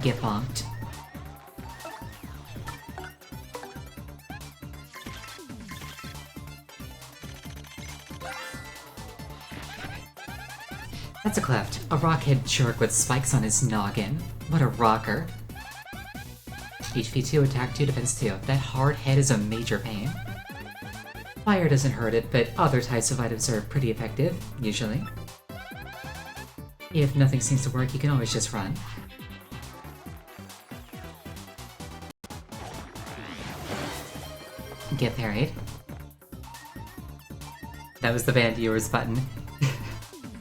Get bonked. That's a cleft. A rockhead jerk with spikes on his noggin. What a rocker. HP 2, attack 2, defense 2. That hard head is a major pain. Fire doesn't hurt it, but other types of items are pretty effective, usually. If nothing seems to work, you can always just run. get parried. That was the band viewers button.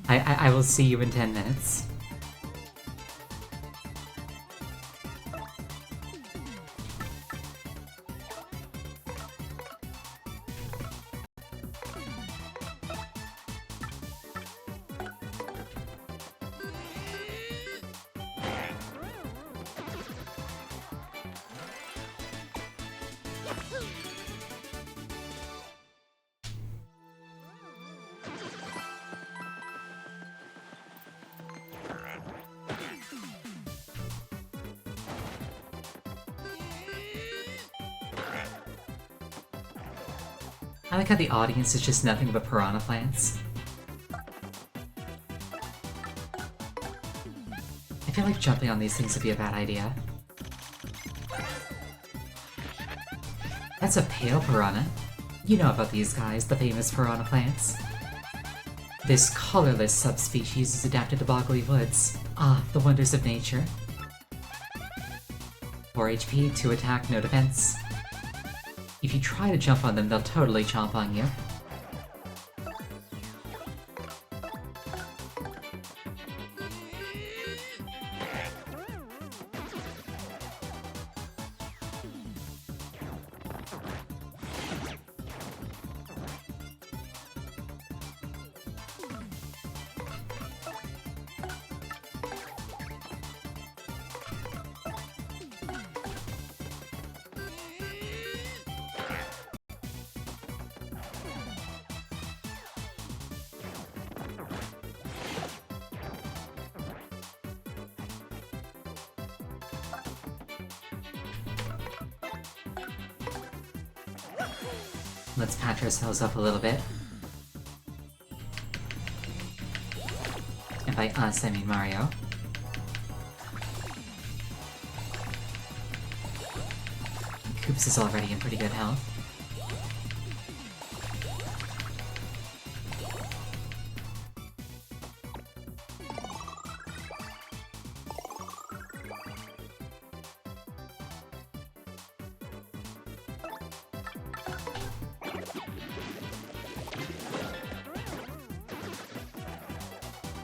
I will see you in 10 minutes. I like how the audience is just nothing but piranha plants. I feel like jumping on these things would be a bad idea. That's a pale piranha. You know about these guys, the famous piranha plants. This colorless subspecies is adapted to boggly woods. Ah, the wonders of nature. 4 HP, 2 attack, no defense. If you try to jump on them, they'll totally chomp on you. Let's patch ourselves up a little bit. And by us, I mean Mario. Koops is already in pretty good health.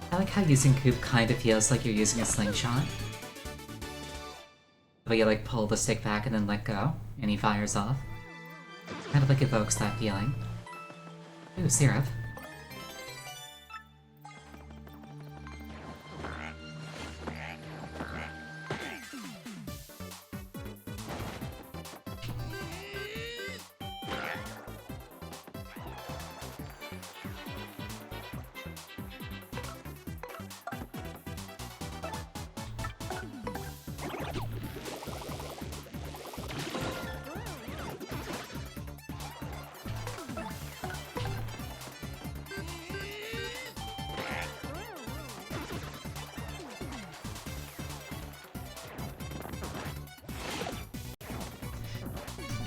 I like how using Coop kind of feels like you're using a slingshot. The way you like pull the stick back and then let go, and he fires off. Kind of like evokes that feeling. Ooh, syrup.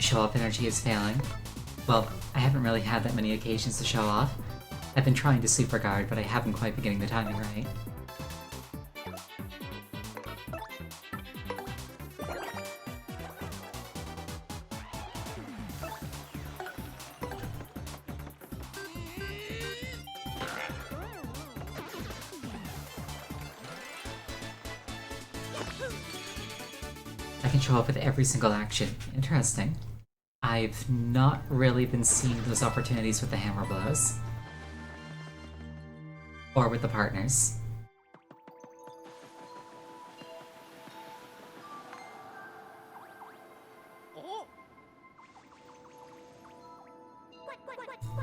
Show-off energy is failing. Well, I haven't really had that many occasions to show off. I've been trying to super guard, but I haven't quite been getting the timing right. I can show up with every single action. Interesting. I've not really been seeing those opportunities with the hammer blows. Or with the partners.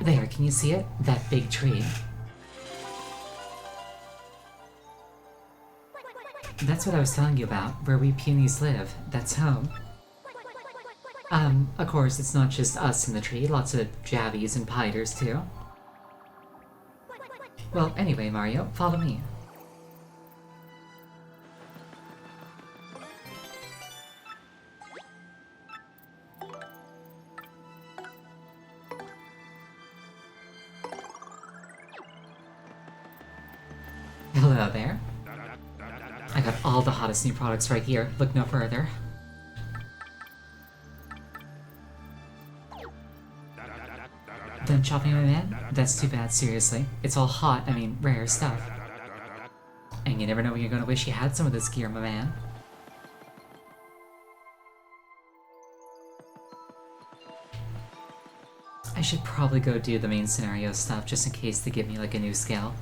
There, can you see it? That big tree. That's what I was telling you about, where we punies live. That's home. Of course, it's not just us in the tree, lots of jabbies and piters too. Well, anyway, Mario, follow me. Hello there. I got all the hottest new products right here, look no further. done chopping, my man? That's too bad, seriously. It's all hot, I mean, rare stuff. And you never know when you're gonna wish you had some of this gear, my man. I should probably go do the main scenario stuff just in case they give me like a new skill.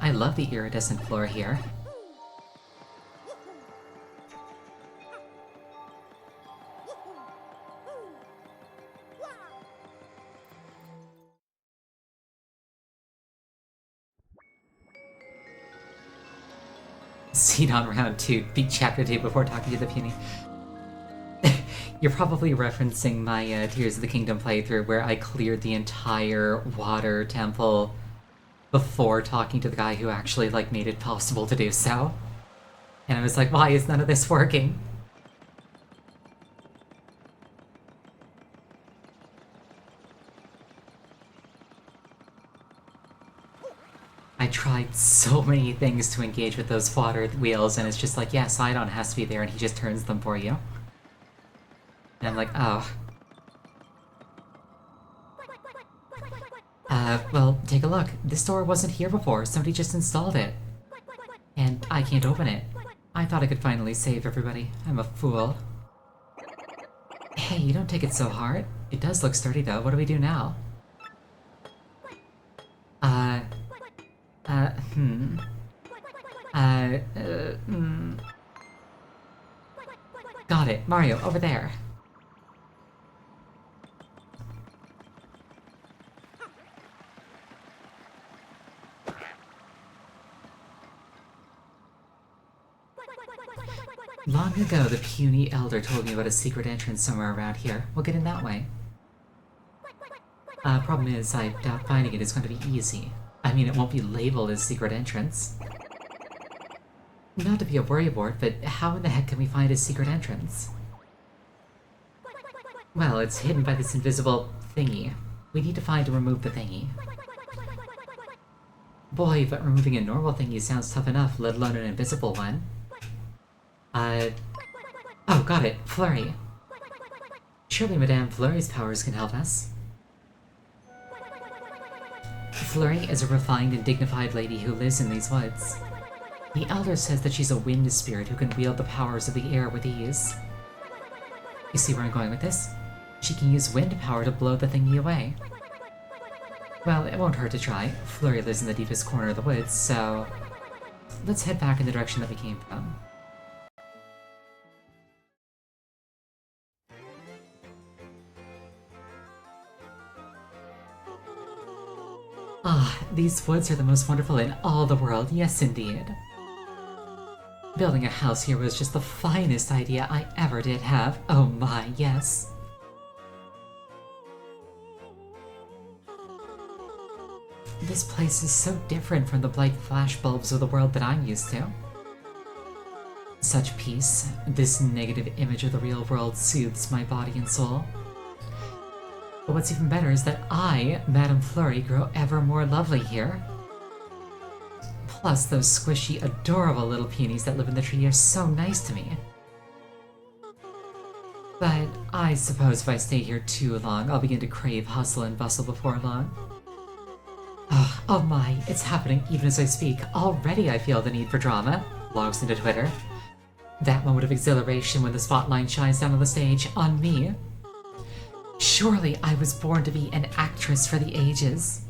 I love the iridescent floor here. Seed on round 2, beat chapter 2 before talking to the puny. You're probably referencing my Tears of the Kingdom playthrough where I cleared the entire water temple before talking to the guy who actually like made it possible to do so. And I was like, why is none of this working? I tried so many things to engage with those water wheels, and it's just like, yeah, Sidon has to be there, and he just turns them for you. And I'm like, oh. Well, take a look. This door wasn't here before. Somebody just installed it. And I can't open it. I thought I could finally save everybody. I'm a fool. Hey, you don't take it so hard. It does look sturdy, though. What do we do now? Got it. Mario, over there. Long ago, the puny elder told me about a secret entrance somewhere around here. We'll get in that way. Problem is, I doubt finding it is going to be easy. I mean, it won't be labeled as secret entrance. Not to be a worrywart, but how in the heck can we find a secret entrance? Well, it's hidden by this invisible thingy. We need to find and remove the thingy. Boy, but removing a normal thingy sounds tough enough, let alone an invisible one. Oh, got it. Flurry. Surely Madame Flurry's powers can help us. Flurry is a refined and dignified lady who lives in these woods. The Elder says that she's a wind spirit who can wield the powers of the air with ease. You see where I'm going with this? She can use wind power to blow the thingy away. Well, it won't hurt to try. Flurry lives in the deepest corner of the woods, so... let's head back in the direction that we came from. Ah, these woods are the most wonderful in all the world, yes indeed. Building a house here was just the finest idea I ever did have. Oh my, yes. This place is so different from the bright flashbulbs of the world that I'm used to. Such peace, this negative image of the real world soothes my body and soul. But what's even better is that I, Madame Flurry, grow ever more lovely here. Plus, those squishy, adorable little peonies that live in the tree are so nice to me. But I suppose if I stay here too long, I'll begin to crave hustle and bustle before long. Oh my, it's happening even as I speak. Already I feel the need for drama. Logs into Twitter. That moment of exhilaration when the spotlight shines down on the stage, on me. Surely I was born to be an actress for the ages.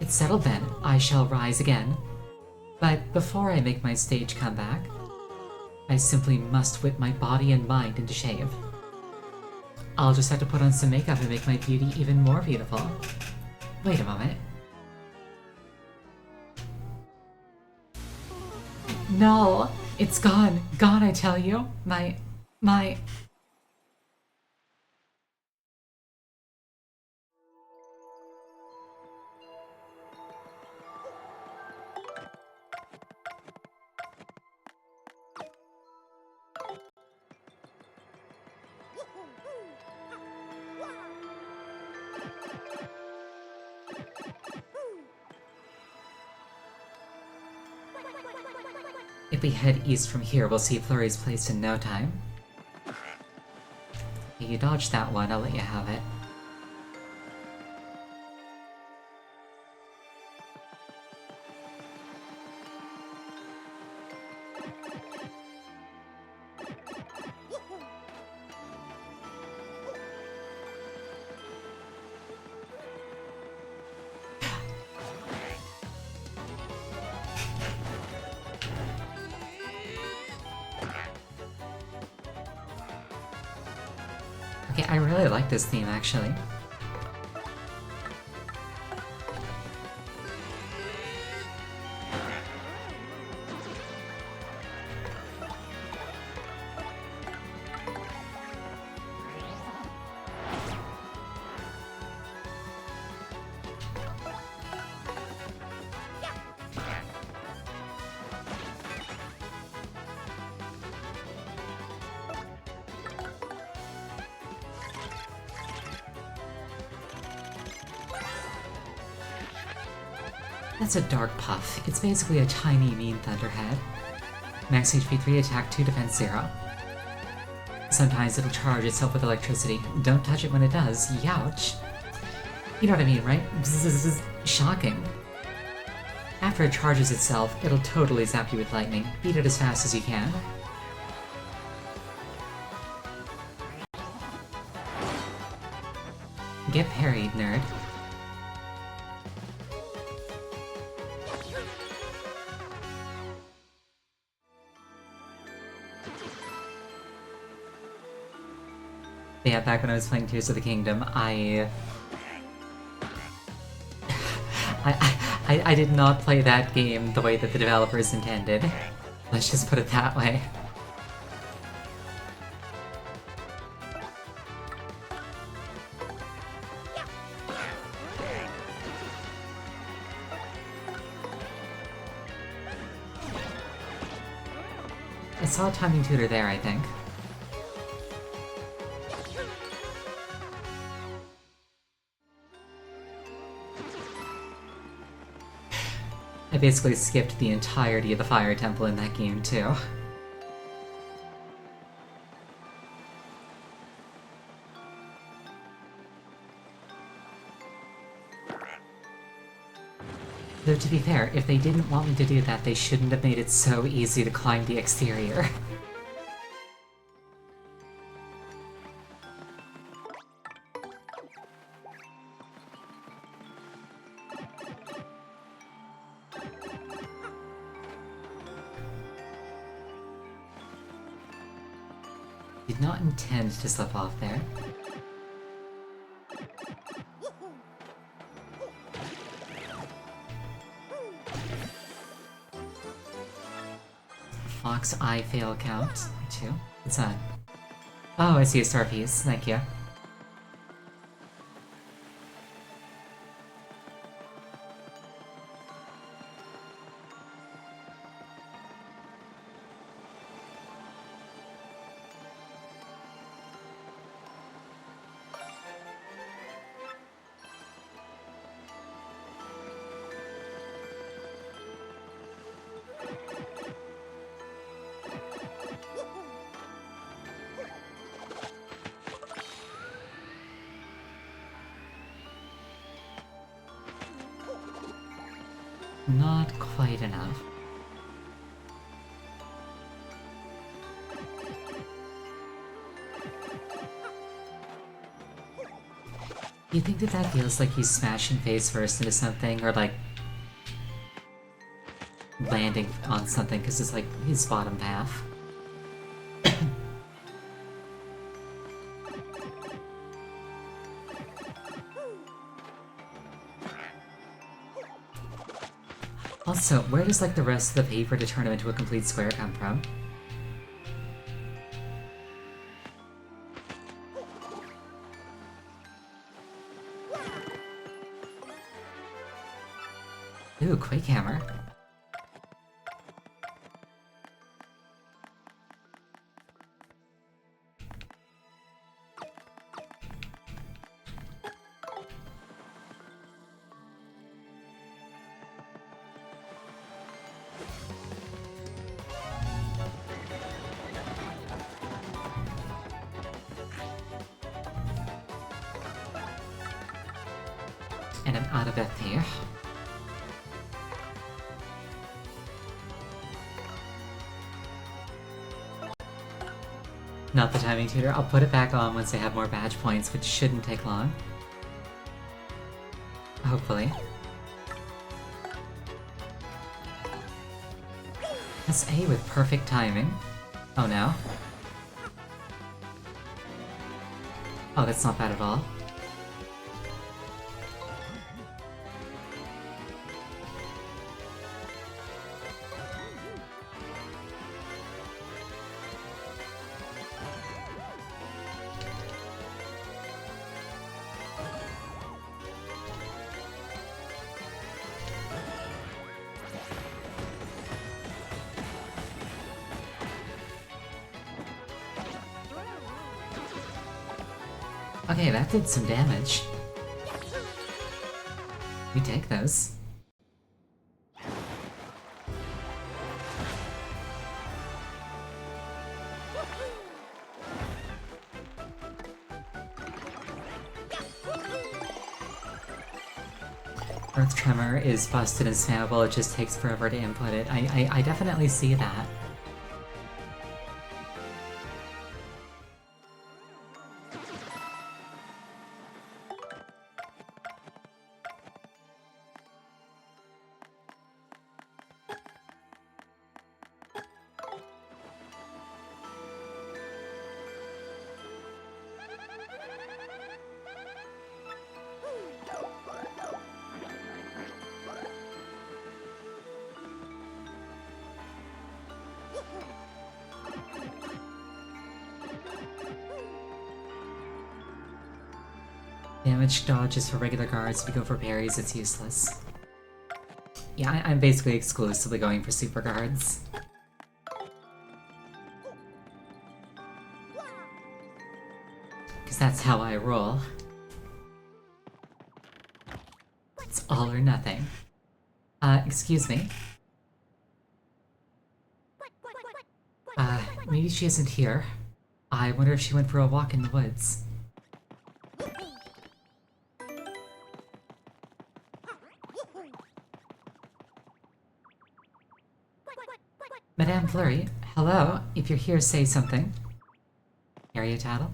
It's settled then, I shall rise again. But before I make my stage comeback, I simply must whip my body and mind into shape. I'll just have to put on some makeup and make my beauty even more beautiful. Wait a moment. No! It's gone! Gone, I tell you! My... If we head east from here, we'll see flurries placed in no time. You dodged that one, I'll let you have it. Okay, I really like this theme, actually. That's a Dark Puff. It's basically a tiny, mean Thunderhead. Max HP 3, attack 2, defense 0. Sometimes it'll charge itself with electricity. Don't touch it when it does. Youch! You know what I mean, right? Bzzz, shocking. After it charges itself, it'll totally zap you with lightning. Beat it as fast as you can. Get parried, nerd. Yeah, back when I was playing Tears of the Kingdom, I did not play that game the way that the developers intended. Let's just put it that way. I saw a timing tutor there, I think. I basically skipped the entirety of the Fire Temple in that game, too. Though to be fair, if they didn't want me to do that, they shouldn't have made it so easy to climb the exterior. Did not intend to slip off there. Fox Eye fail count 2. What's that? Oh, I see a star piece. Thank you. Not quite enough. Do you think that that feels like he's smashing face first into something, or like landing on something because it's like his bottom half? Also, where does like the rest of the paper to turn him into a complete square come from? Ooh, Quake Hammer. and I'm out of FP. Not the timing tutor. I'll put it back on once I have more badge points, which shouldn't take long. Hopefully. SA with perfect timing. Oh no. Oh, that's not bad at all. Okay, that did some damage. We take those. Earth Tremor is busted and spammable, it just takes forever to input it. I definitely see that. Damage dodge is for regular guards. If you go for parries, it's useless. Yeah, I'm basically exclusively going for super guards. Because that's how I roll. It's all or nothing. Excuse me. Maybe she isn't here. I wonder if she went for a walk in the woods. Madame Flurry, hello. If you're here, say something. Area Tattle?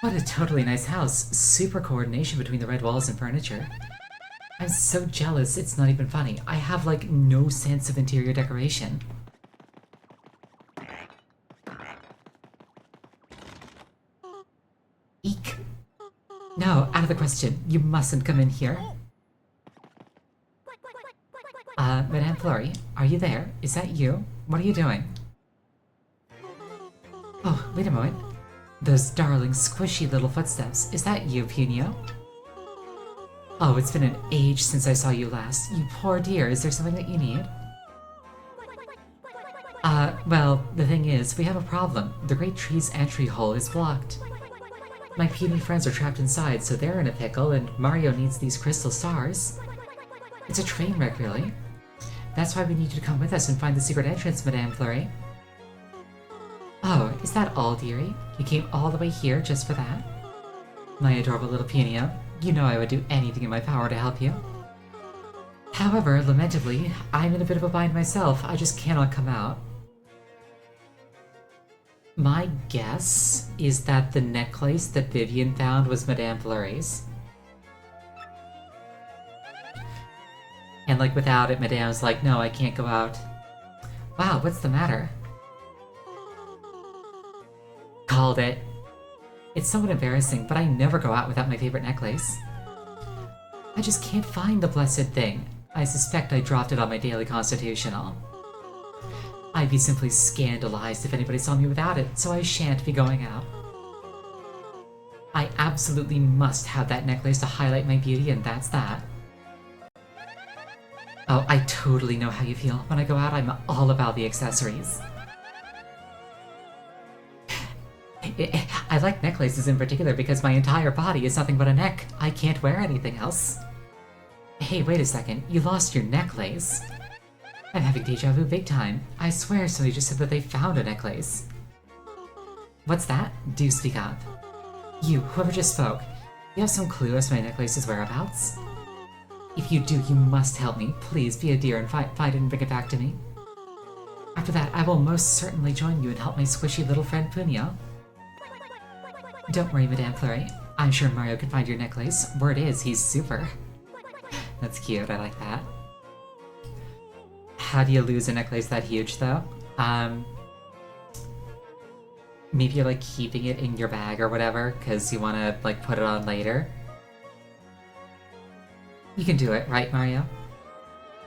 What a totally nice house. Super coordination between the red walls and furniture. I'm so jealous, it's not even funny. I have, like, no sense of interior decoration. Eek. No, out of the question. You mustn't come in here. Madame Flurry, are you there? Is that you? What are you doing? Oh, wait a moment. Those darling, squishy little footsteps. Is that you, Punio? Oh, it's been an age since I saw you last. You poor dear, is there something that you need? Well, the thing is, we have a problem. The Great Tree's entry hole is blocked. My puny friends are trapped inside, so they're in a pickle, and Mario needs these crystal stars. It's a train wreck, really. That's why we need you to come with us and find the secret entrance, Madame Flurry. Oh, is that all, dearie? You came all the way here just for that? My adorable little Punio, you know I would do anything in my power to help you. However, lamentably, I'm in a bit of a bind myself. I just cannot come out. My guess is that the necklace that Vivian found was Madame Flurry's. And like without it, Madame's like, no, I can't go out. Wow, what's the matter? Called it. It's somewhat embarrassing, but I never go out without my favorite necklace. I just can't find the blessed thing. I suspect I dropped it on my daily constitutional. I'd be simply scandalized if anybody saw me without it, so I shan't be going out. I absolutely must have that necklace to highlight my beauty, and that's that. Oh, I totally know how you feel. When I go out, I'm all about the accessories. I like necklaces in particular because my entire body is nothing but a neck. I can't wear anything else. Hey, wait a second. You lost your necklace? I'm having deja vu big time. I swear somebody just said that they found a necklace. What's that? Do speak up. You, whoever just spoke, you have some clue as to my necklace's whereabouts? If you do, you must help me. Please be a dear and find it and bring it back to me. After that, I will most certainly join you and help my squishy little friend Punio. Don't worry, Madame Flurry. I'm sure Mario can find your necklace. Word is, he's super. That's cute, I like that. How do you lose a necklace that huge, though? Maybe you're, like, keeping it in your bag or whatever, because you want to, like, put it on later. You can do it, right, Mario?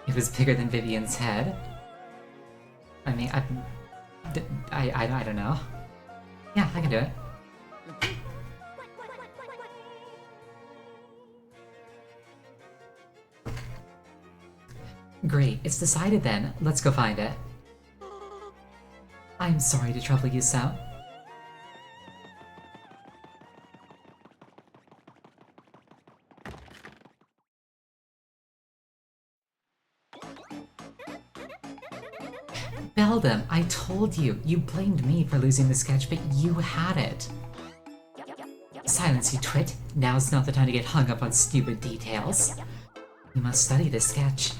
It was bigger than Vivian's head. I mean, I don't know. Yeah, I can do it. Great, it's decided then. Let's go find it. I'm sorry to trouble you so. Beldam, I told you. You blamed me for losing the sketch, but you had it. Silence, you twit. Now's not the time to get hung up on stupid details. You must study this sketch.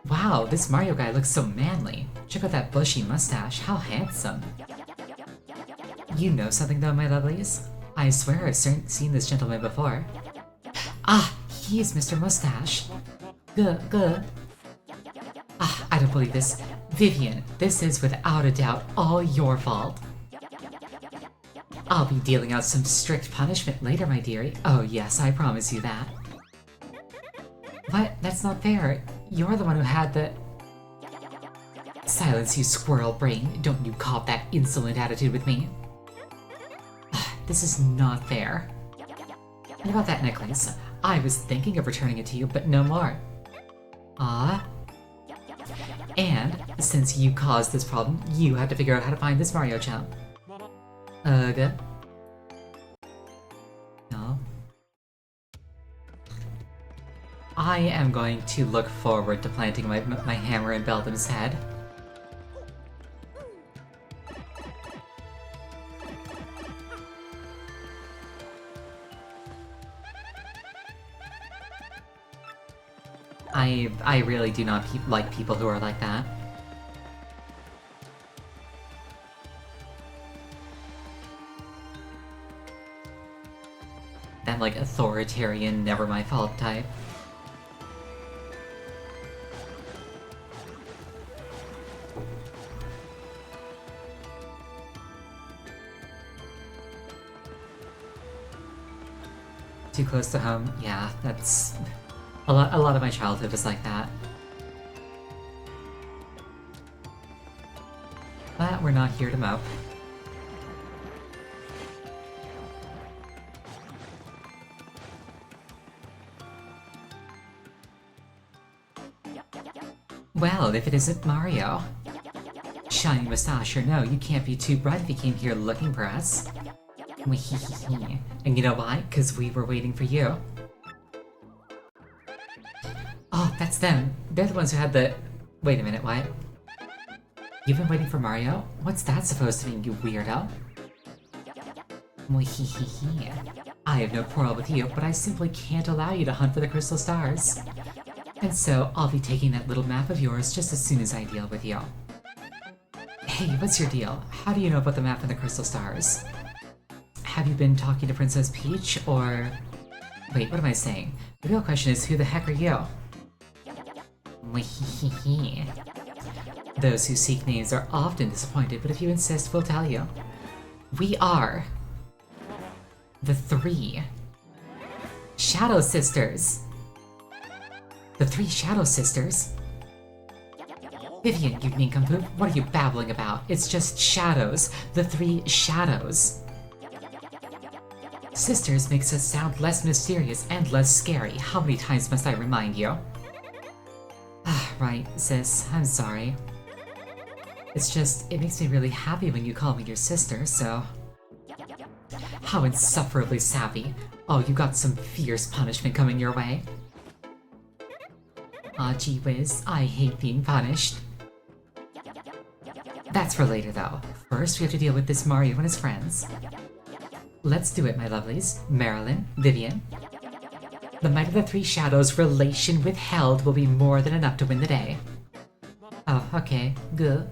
Wow, this Mario guy looks so manly. Check out that bushy mustache. How handsome. You know something though, my lovelies? I swear I've seen this gentleman before. Ah, he's Mr. Mustache. Guh. Ah, I don't believe this. Vivian, this is without a doubt all your fault. I'll be dealing out some strict punishment later, my dearie. Oh yes, I promise you that. What? That's not fair. You're the one who had the... Silence, you squirrel brain. Don't you cop that insolent attitude with me. This is not fair. And about that necklace, I was thinking of returning it to you, but no more. Ah. And, since you caused this problem, you have to figure out how to find this Mario chump. Good. No. I am going to look forward to planting my hammer in Beldam's head. I really do not like people who are like that. That, like, authoritarian, never my fault type. Too close to home? Yeah, that's... A lot of my childhood was like that. But we're not here to mope. Well, if it isn't Mario. Shiny mustache or no, you can't be too bright if you came here looking for us. And you know why? Because we were waiting for you. Oh, that's them. They're the ones who had the... Wait a minute, what? You've been waiting for Mario? What's that supposed to mean, you weirdo? I have no quarrel with you, but I simply can't allow you to hunt for the crystal stars. And so, I'll be taking that little map of yours just as soon as I deal with you. Hey, what's your deal? How do you know about the map and the crystal stars? Have you been talking to Princess Peach, or... Wait, what am I saying? The real question is, who the heck are you? Those who seek names are often disappointed, but if you insist, we'll tell you. We are... the 3... Shadow Sisters! The 3 Shadow Sisters? Vivian, you nincompoop, what are you babbling about? It's just shadows. The 3 shadows. Sisters makes us sound less mysterious and less scary. How many times must I remind you? Right, sis. I'm sorry. It's just, it makes me really happy when you call me your sister, so... How insufferably savvy. Oh, you got some fierce punishment coming your way. Aw, gee whiz, I hate being punished. That's for later, though. First, we have to deal with this Mario and his friends. Let's do it, my lovelies. Marilyn, Vivian. The might of the three shadows' relation withheld will be more than enough to win the day. Oh, okay. Good.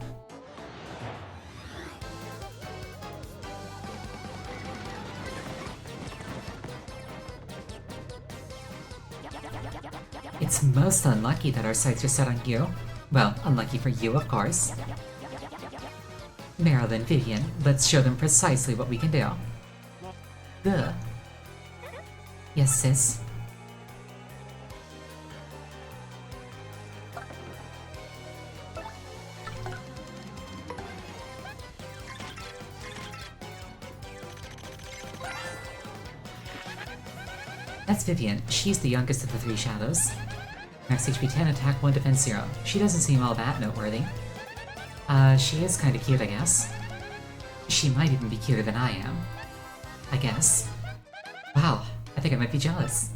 It's most unlucky that our sights are set on you. Well, unlucky for you, of course. Marilyn, Vivian, let's show them precisely what we can do. Good. Yes, sis. That's Vivian. She's the youngest of the three shadows. Max HP 10, attack 1, defense 0. She doesn't seem all that noteworthy. She is kinda cute, I guess. She might even be cuter than I am. I guess. Wow, I think I might be jealous.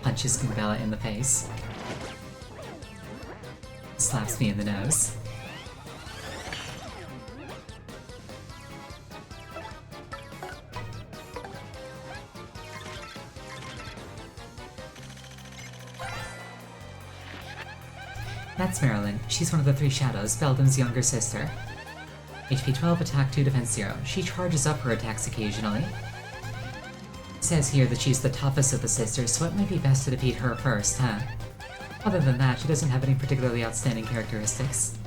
Punches Goombella in the face. Slaps me in the nose. That's Marilyn. She's one of the three shadows, Beldam's younger sister. HP 12, attack 2, defense 0. She charges up her attacks occasionally. It says here that she's the toughest of the sisters, so it might be best to defeat her first, huh? Other than that, she doesn't have any particularly outstanding characteristics.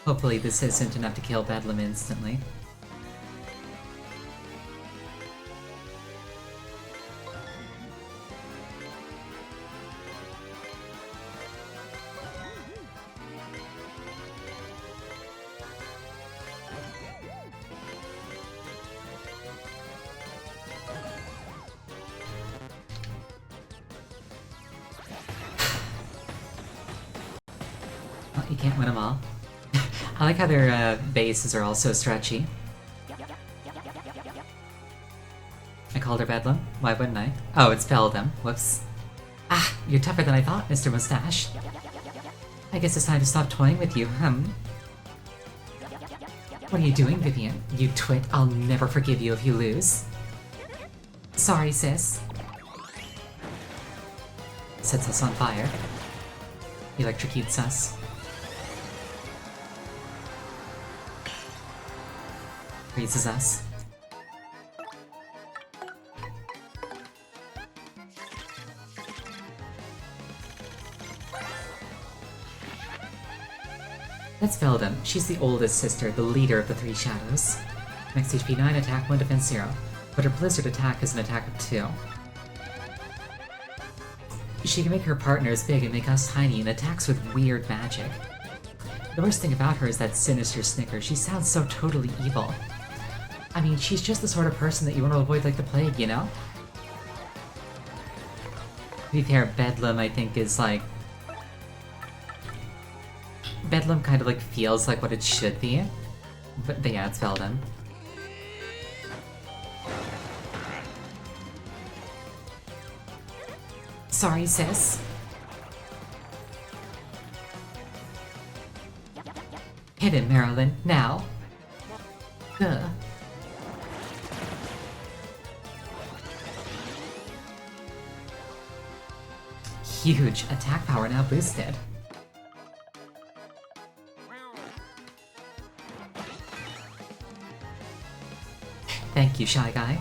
Hopefully this isn't enough to kill Bedlam instantly. Well, you can't win them all. I like how their bases are all so stretchy. I called her Bedlam? Why wouldn't I? Oh, it's Beldam. Whoops. Ah, you're tougher than I thought, Mr. Mustache. I guess it's time to stop toying with you, What are you doing, Vivian? You twit, I'll never forgive you if you lose. Sorry, sis. Sets us on fire. Electrocutes us. Freezes us. That's Beldam. She's the oldest sister, the leader of the three shadows. Max HP 9, attack 1, defense 0. But her blizzard attack is an attack of 2. She can make her partners big and make us tiny and attacks with weird magic. The worst thing about her is that sinister snicker. She sounds so totally evil. I mean, she's just the sort of person that you want to avoid like the plague, you know? To be fair, Bedlam, I think, is like... Bedlam kind of like feels like what it should be. But yeah, it's Beldam. Sorry, sis. Hit him, Marilyn, now. Ugh. Huge attack power now boosted. Thank you, Shy Guy.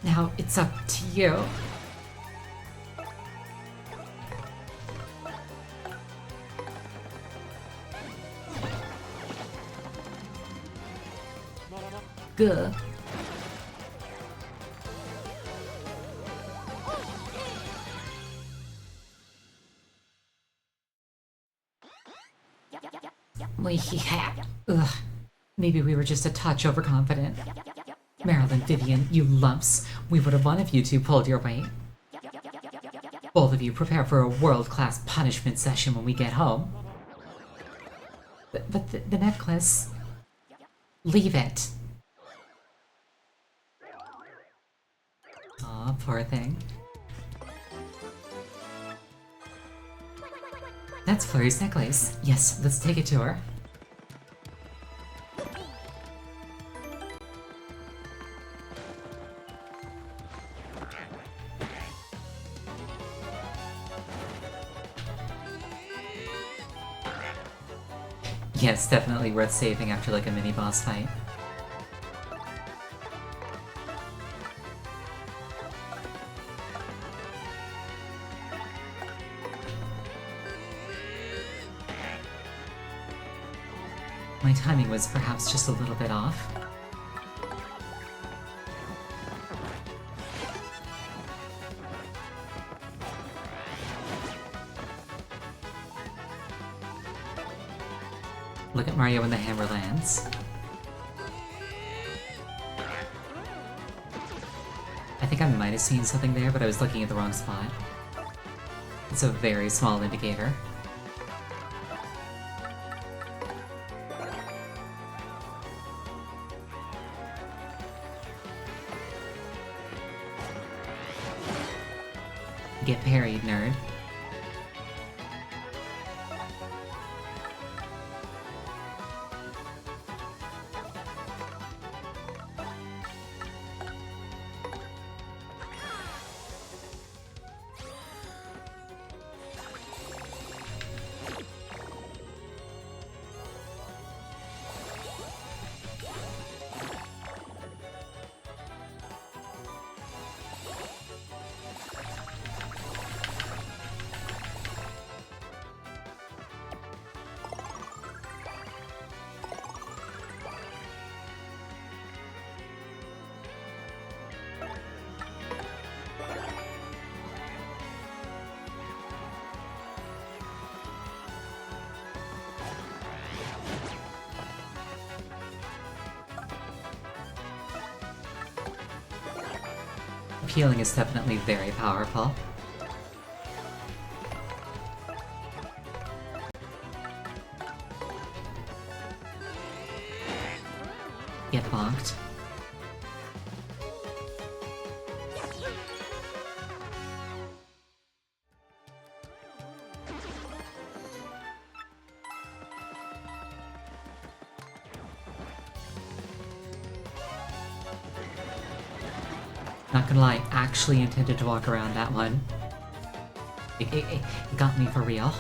Now it's up to you. Good. Ugh. Maybe we were just a touch overconfident. Marilyn, Vivian, you lumps. We would have won if you two pulled your weight. Both of you prepare for a world-class punishment session when we get home. But the necklace... Leave it. Aw, poor thing. That's Flurry's necklace. Yes, let's take it to her. Yes, definitely worth saving after like a mini-boss fight. My timing was perhaps just a little bit off. Look at Mario when the hammer lands. I think I might have seen something there, but I was looking at the wrong spot. It's a very small indicator. Get parried, nerd. Healing is definitely very powerful. Get bonked. Not gonna lie, actually intended to walk around that one. It got me for real.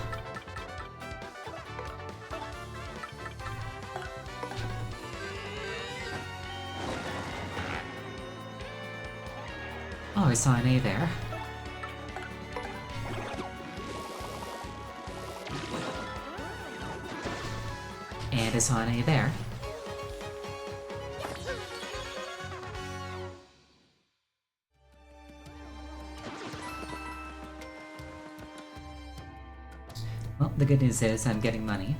Oh, I saw an A there. And I saw an A there. Well, the good news is I'm getting money.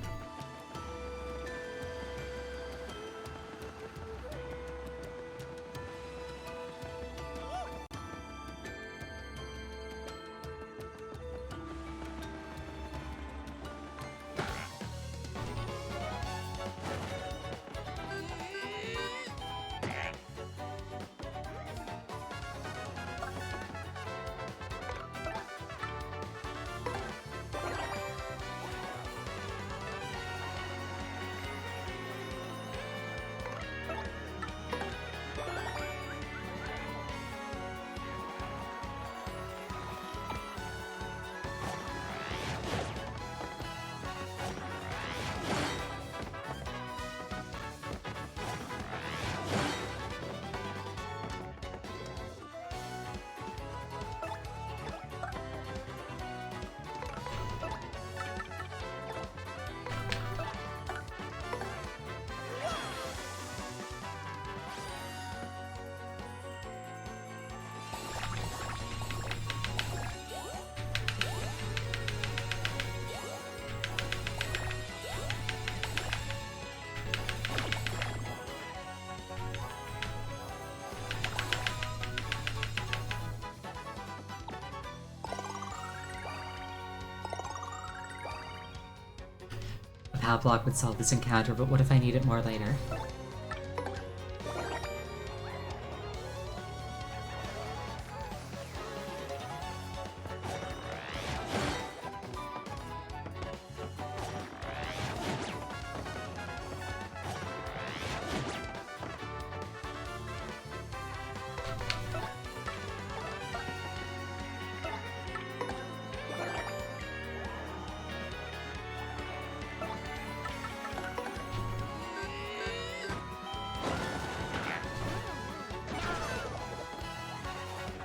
Pow Block would solve this encounter, but what if I need it more later?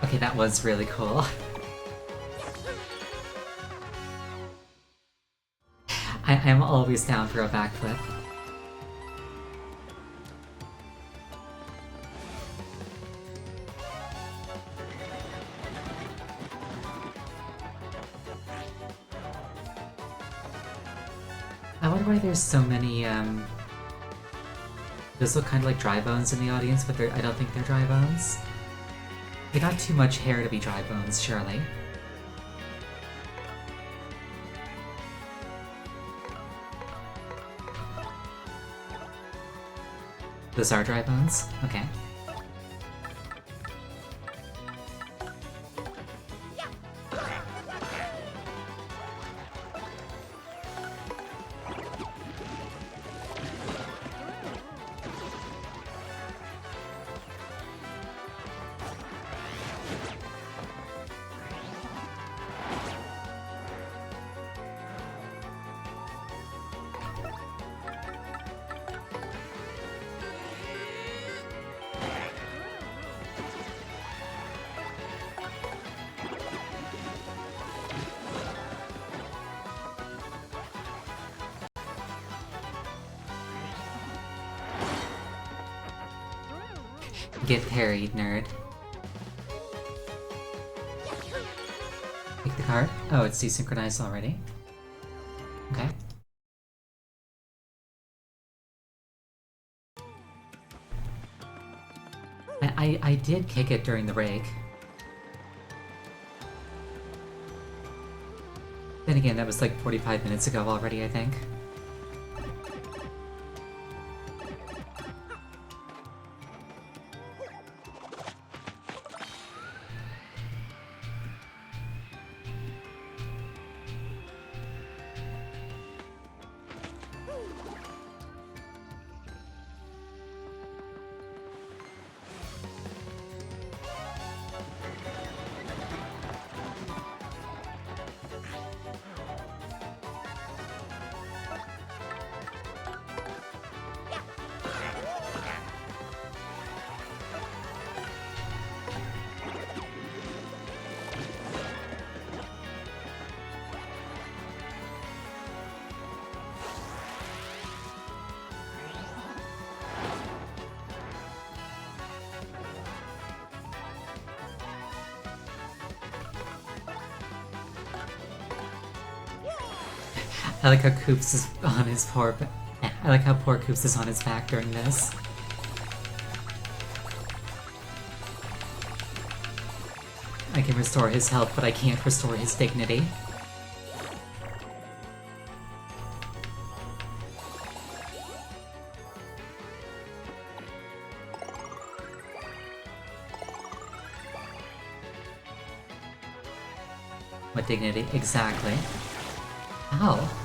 Okay, that was really cool. I'm always down for a backflip. I wonder why there's so many, those look kind of like dry bones in the audience, but I don't think they're dry bones. They got too much hair to be dry bones, surely. Those are dry bones? Okay. Get parried, nerd. Pick the card. Oh, it's desynchronized already. Okay. I did kick it during the break. Then again, that was like 45 minutes ago already, I think. I like how Koops is on his I like how poor Koops is on his back during this. I can restore his health, but I can't restore his dignity. What dignity? Exactly. Ow.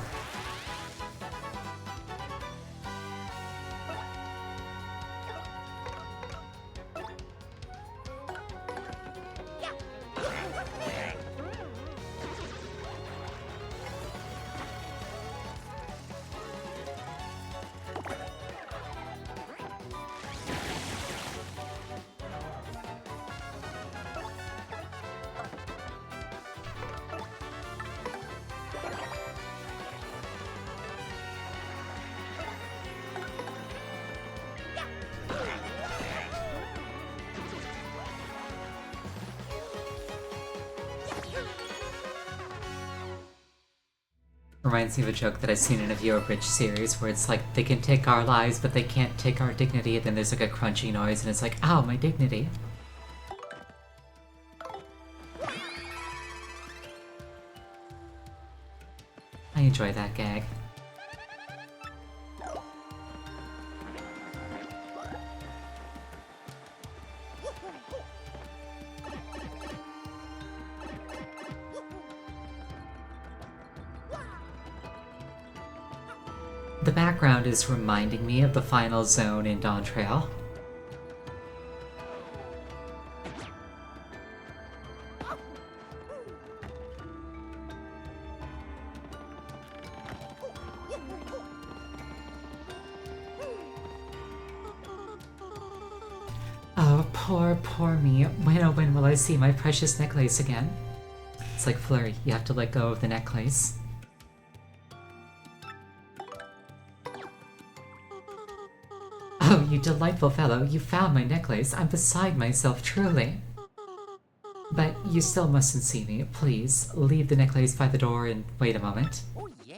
Reminds me of a joke that I've seen in a Viewer Bridge series where it's like, they can take our lives, but they can't take our dignity, and then there's like a crunchy noise, and it's like, ow, my dignity. I enjoy that gag. The background is reminding me of the final zone in Dawn Trail. Oh, poor me. When oh when will I see my precious necklace again? It's like Flurry, you have to let go of the necklace. Oh, you delightful fellow, you found my necklace. I'm beside myself, truly. But you still mustn't see me. Please, leave the necklace by the door and wait a moment. Oh yeah.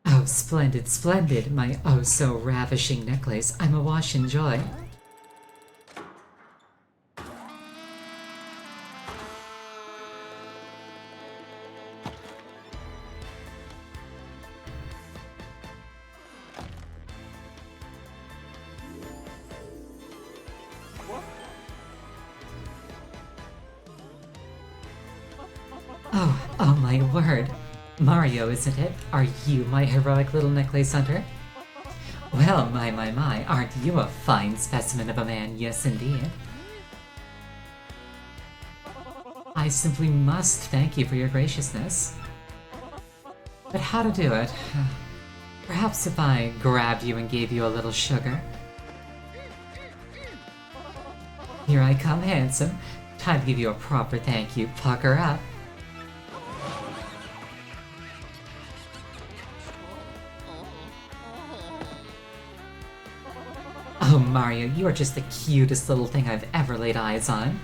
Oh, splendid, splendid, my oh so ravishing necklace. I'm awash in joy. Oh my word. Mario, isn't it? Are you my heroic little necklace hunter? Well, my, aren't you a fine specimen of a man? Yes, indeed. I simply must thank you for your graciousness. But how to do it? Perhaps if I grabbed you and gave you a little sugar? Here I come, handsome. Time to give you a proper thank you. Pucker up. Oh, Mario, you are just the cutest little thing I've ever laid eyes on.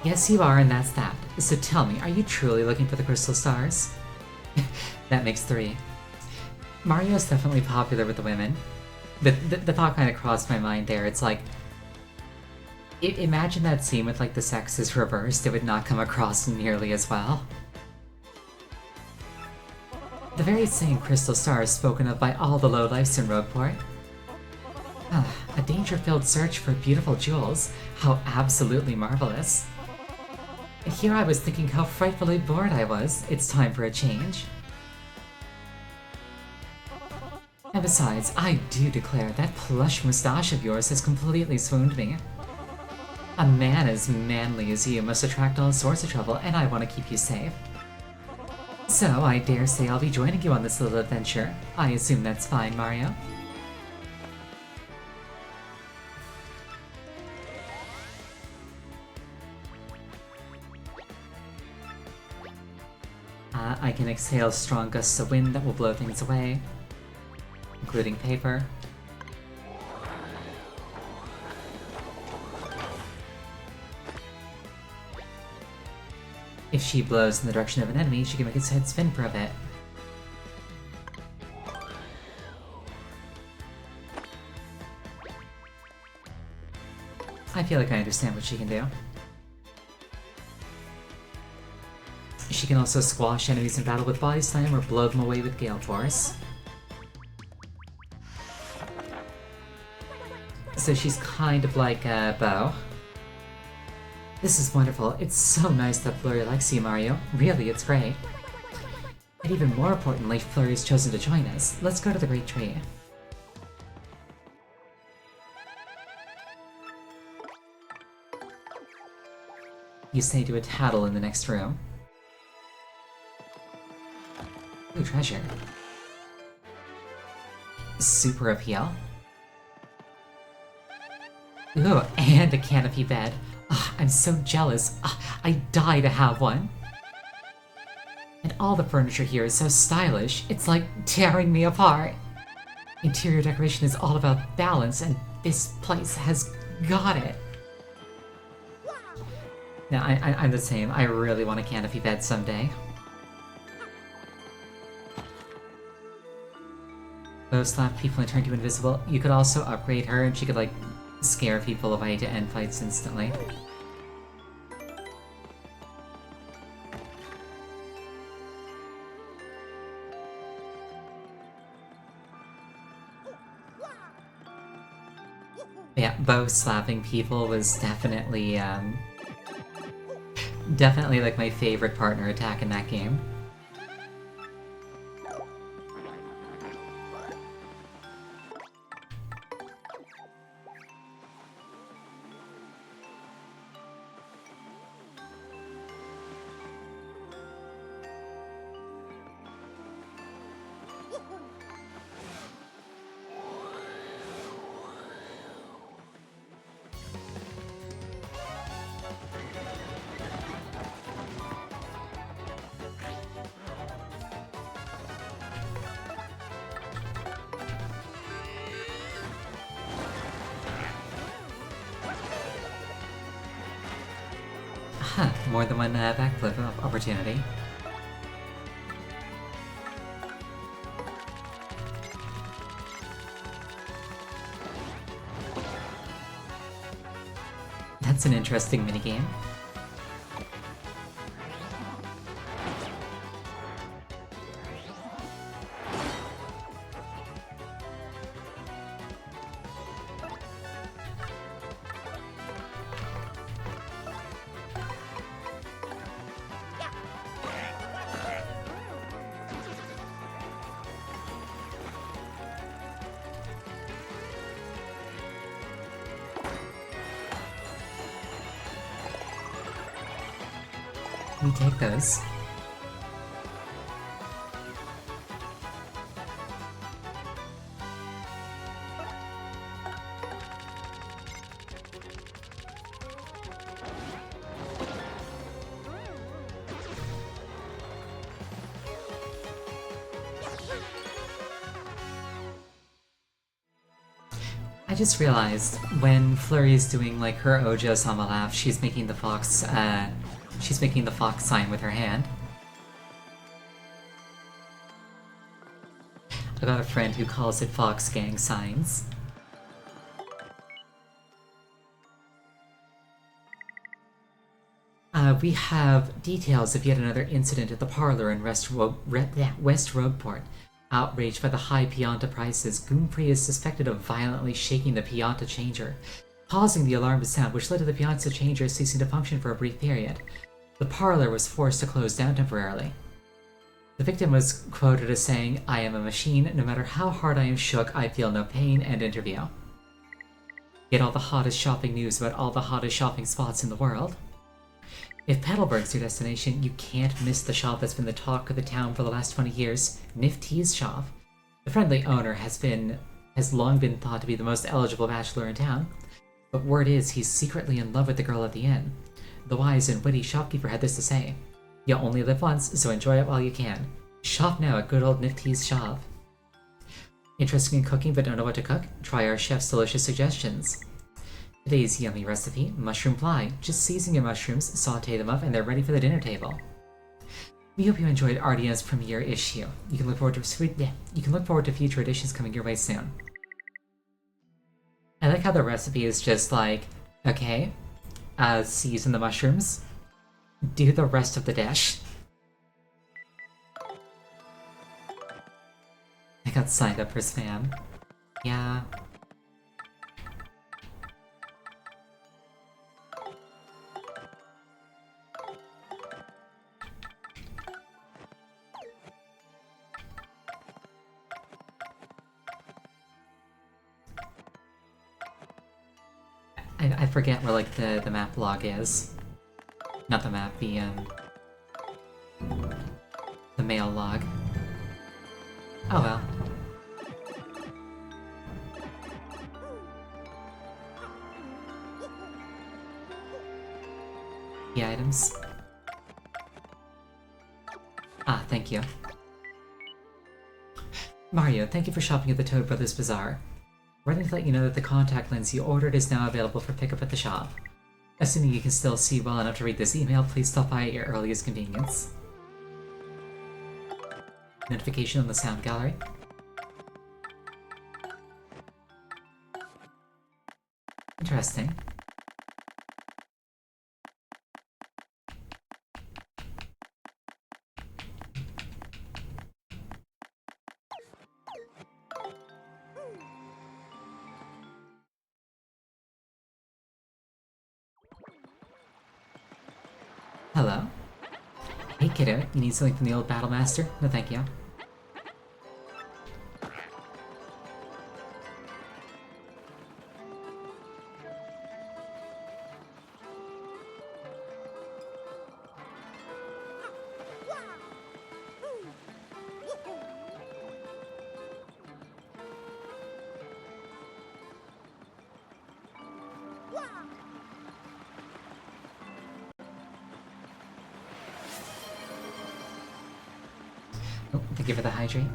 Yes, you are, and that's that. So tell me, are you truly looking for the crystal stars? That makes 3. Mario's definitely popular with the women. The thought kind of crossed my mind there. It's like, imagine that scene with like the sexes reversed. It would not come across nearly as well. The very same crystal star is spoken of by all the lowlifes in Rogueport. A danger-filled search for beautiful jewels. How absolutely marvelous. And here I was thinking how frightfully bored I was. It's time for a change. And besides, I do declare that plush moustache of yours has completely swooned me. A man as manly as you must attract all sorts of trouble, and I want to keep you safe. So, I dare say I'll be joining you on this little adventure. I assume that's fine, Mario? I can exhale strong gusts of wind that will blow things away, including paper. If she blows in the direction of an enemy, she can make its head spin for a bit. I feel like I understand what she can do. She can also squash enemies in battle with Body Slam or blow them away with Gale Force. So she's kind of like a Bow. This is wonderful. It's so nice that Flurry likes you, Mario. Really, it's great. And even more importantly, Flurry's chosen to join us. Let's go to the Great Tree. You say to a tattle in the next room. Ooh, treasure. Super appeal. Ooh, and a canopy bed. Ugh, I'm so jealous. Ugh, I die to have one. And all the furniture here is so stylish, it's like tearing me apart. Interior decoration is all about balance, and this place has got it. Now, I'm the same. I really want a canopy bed someday. Bow slap people and turn you invisible. You could also upgrade her and she could, like, scare people away to end fights instantly. Yeah, bow slapping people was definitely like my favorite partner attack in that game. Huh, more than one backflip opportunity. That's an interesting minigame. We take those. I just realized when Flurry's doing like her Ojo Sama laugh, she's making the fox sign with her hand. I got a friend who calls it Fox Gang signs. We have details of yet another incident at the parlor in West Rogueport. Outraged by the high Pianta prices, Goonpree is suspected of violently shaking the Pianta changer, causing the alarm to sound, which led to the Pianta changer ceasing to function for a brief period. The parlor was forced to close down temporarily. The victim was quoted as saying, "I am a machine, no matter how hard I am shook, I feel no pain," end interview. Get all the hottest shopping news about all the hottest shopping spots in the world. If Petalburg's your destination, you can't miss the shop that's been the talk of the town for the last 20 years, Nifty's shop. The friendly owner has long been thought to be the most eligible bachelor in town, but word is he's secretly in love with the girl at the inn. The wise and witty shopkeeper had this to say: "You only live once, so enjoy it while you can. Shop now at good old Nifty's shop." Interested in cooking but don't know what to cook? Try our chef's delicious suggestions. Today's yummy recipe, mushroom pie. Just season your mushrooms, saute them up, and they're ready for the dinner table. We hope you enjoyed RDM's premiere issue. You can look forward to future editions coming your way soon. I like how the recipe is just like, okay, season the mushrooms, do the rest of the dish. I got signed up for spam. Yeah. I forget where like the map log is. Not the map, the mail log. Oh well. The items. Ah, thank you. Mario, thank you for shopping at the Toad Brothers Bazaar. Writing to let you know that the contact lens you ordered is now available for pickup at the shop. Assuming you can still see well enough to read this email, please stop by at your earliest convenience. Notification on the sound gallery. Interesting. Hello? Hey kiddo, you need something from the old Battle Master? No thank you. Oh, thank you for the hydrate.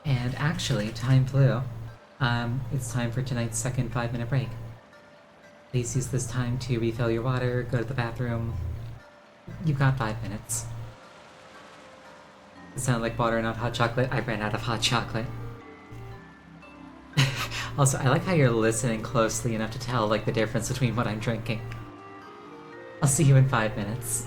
And actually, time flew. It's time for tonight's second 5-minute break. Please use this time to refill your water, go to the bathroom. You've got 5 minutes. It sounded like water, not hot chocolate. I ran out of hot chocolate. Also, I like how you're listening closely enough to tell like the difference between what I'm drinking. I'll see you in 5 minutes.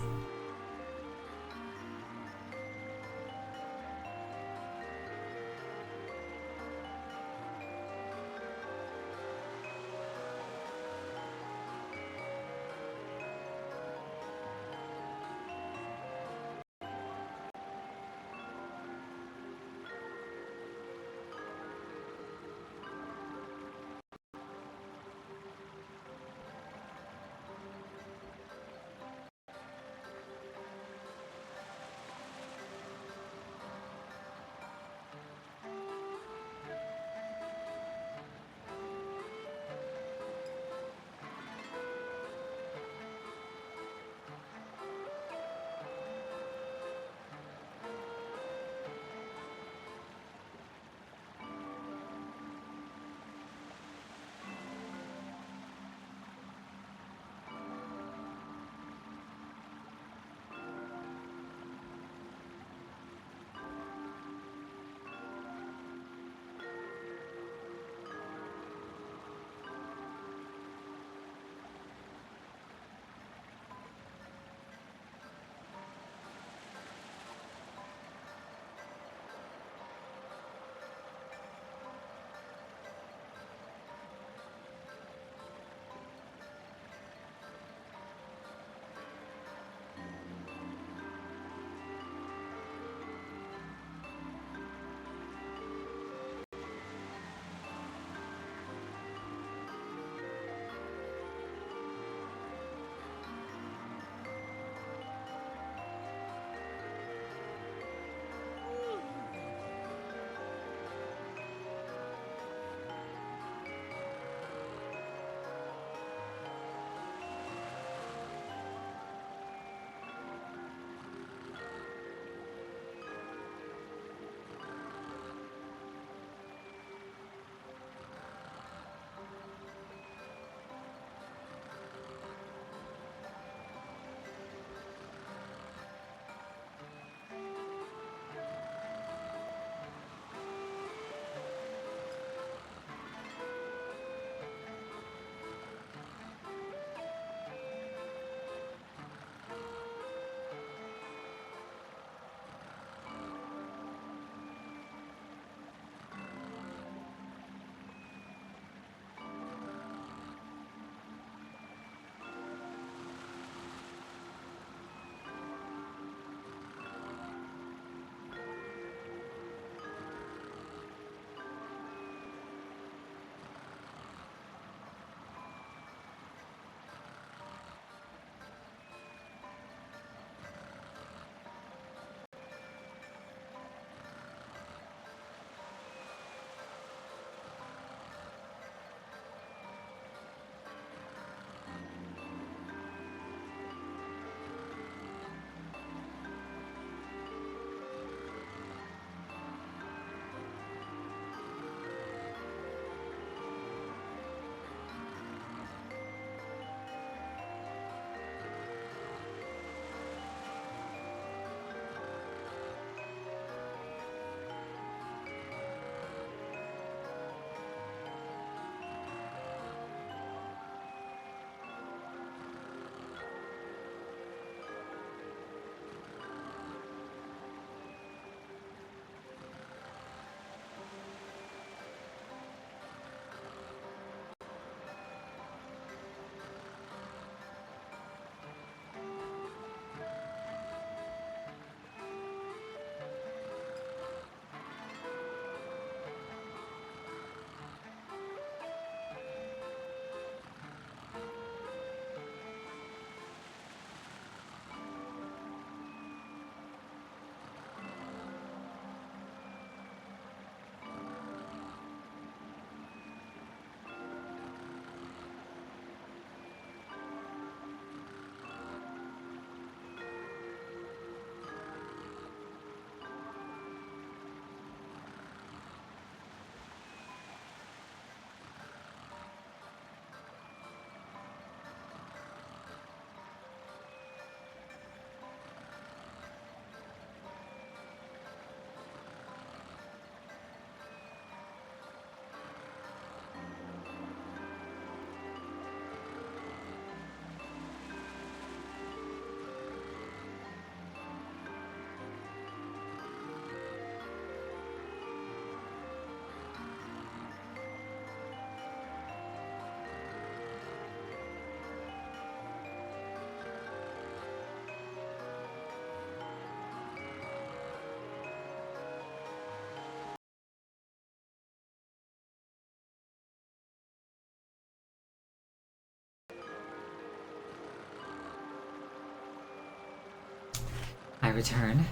I return.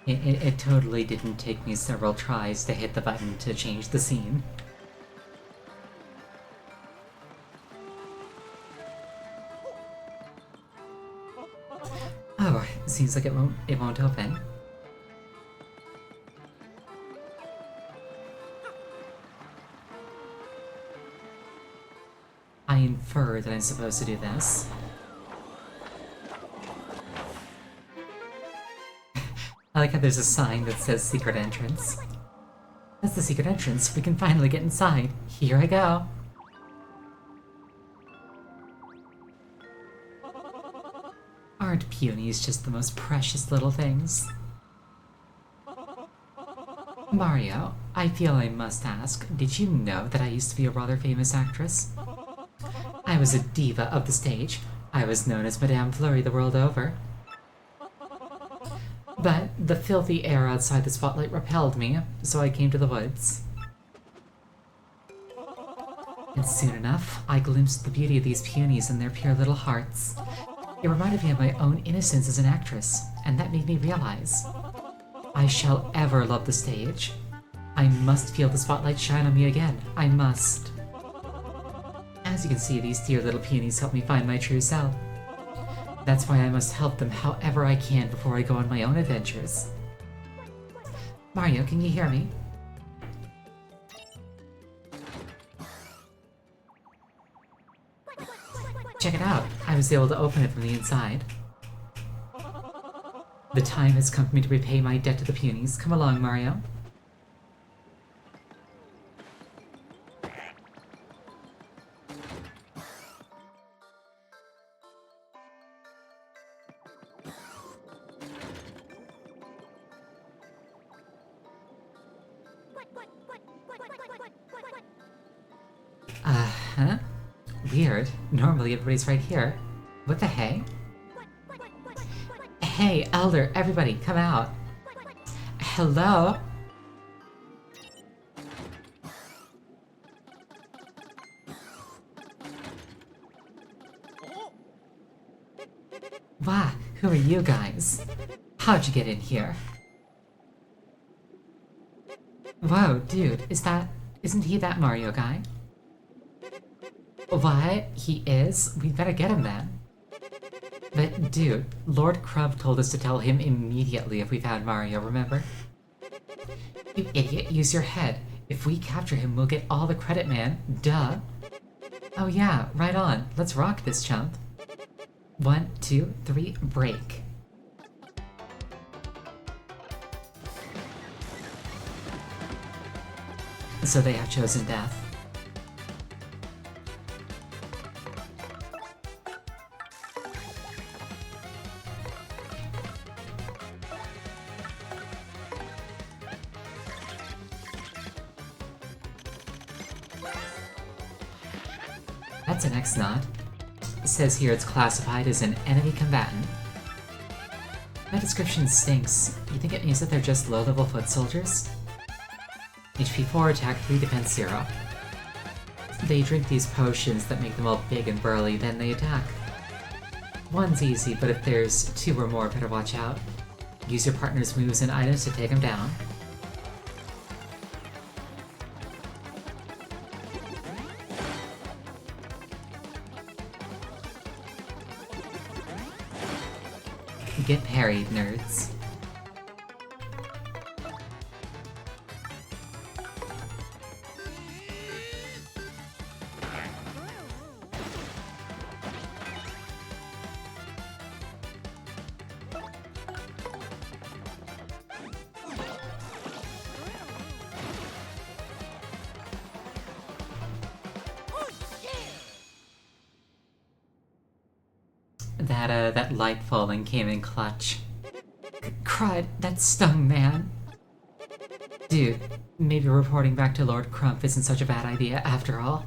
It totally didn't take me several tries to hit the button to change the scene. Oh, seems like it won't open. I infer that I'm supposed to do this. I like how there's a sign that says secret entrance. That's the secret entrance. We can finally get inside. Here I go. Aren't peonies just the most precious little things? Mario, I feel I must ask, did you know that I used to be a rather famous actress? I was a diva of the stage. I was known as Madame Flurry the world over. But the filthy air outside the spotlight repelled me, so I came to the woods. And soon enough, I glimpsed the beauty of these peonies and their pure little hearts. It reminded me of my own innocence as an actress, and that made me realize I shall ever love the stage. I must feel the spotlight shine on me again. I must. As you can see, these dear little peonies help me find my true self. That's why I must help them however I can before I go on my own adventures. Mario, can you hear me? Check it out. I was able to open it from the inside. The time has come for me to repay my debt to the peonies. Come along, Mario. Huh? Weird. Normally everybody's right here. What the hey? Hey, Elder, everybody, come out. Hello? Wow, who are you guys? How'd you get in here? Whoa, dude, isn't he that Mario guy? What? He is? We better get him then. But dude, Lord Crump told us to tell him immediately if we found Mario, remember? You idiot, use your head. If we capture him, we'll get all the credit, man. Duh. Oh yeah, right on. Let's rock this, chump. 1, 2, 3, break. So they have chosen death. That's an X-Knot. It says here it's classified as an enemy combatant. That description stinks. You think it means that they're just low-level foot soldiers? HP 4, attack 3, defense 0. They drink these potions that make them all big and burly, then they attack. One's easy, but if there's 2 or more, better watch out. Use your partner's moves and items to take them down. Get parried, nerds. That light falling came in clutch. Crud, that stung, man. Dude, maybe reporting back to Lord Crump isn't such a bad idea after all.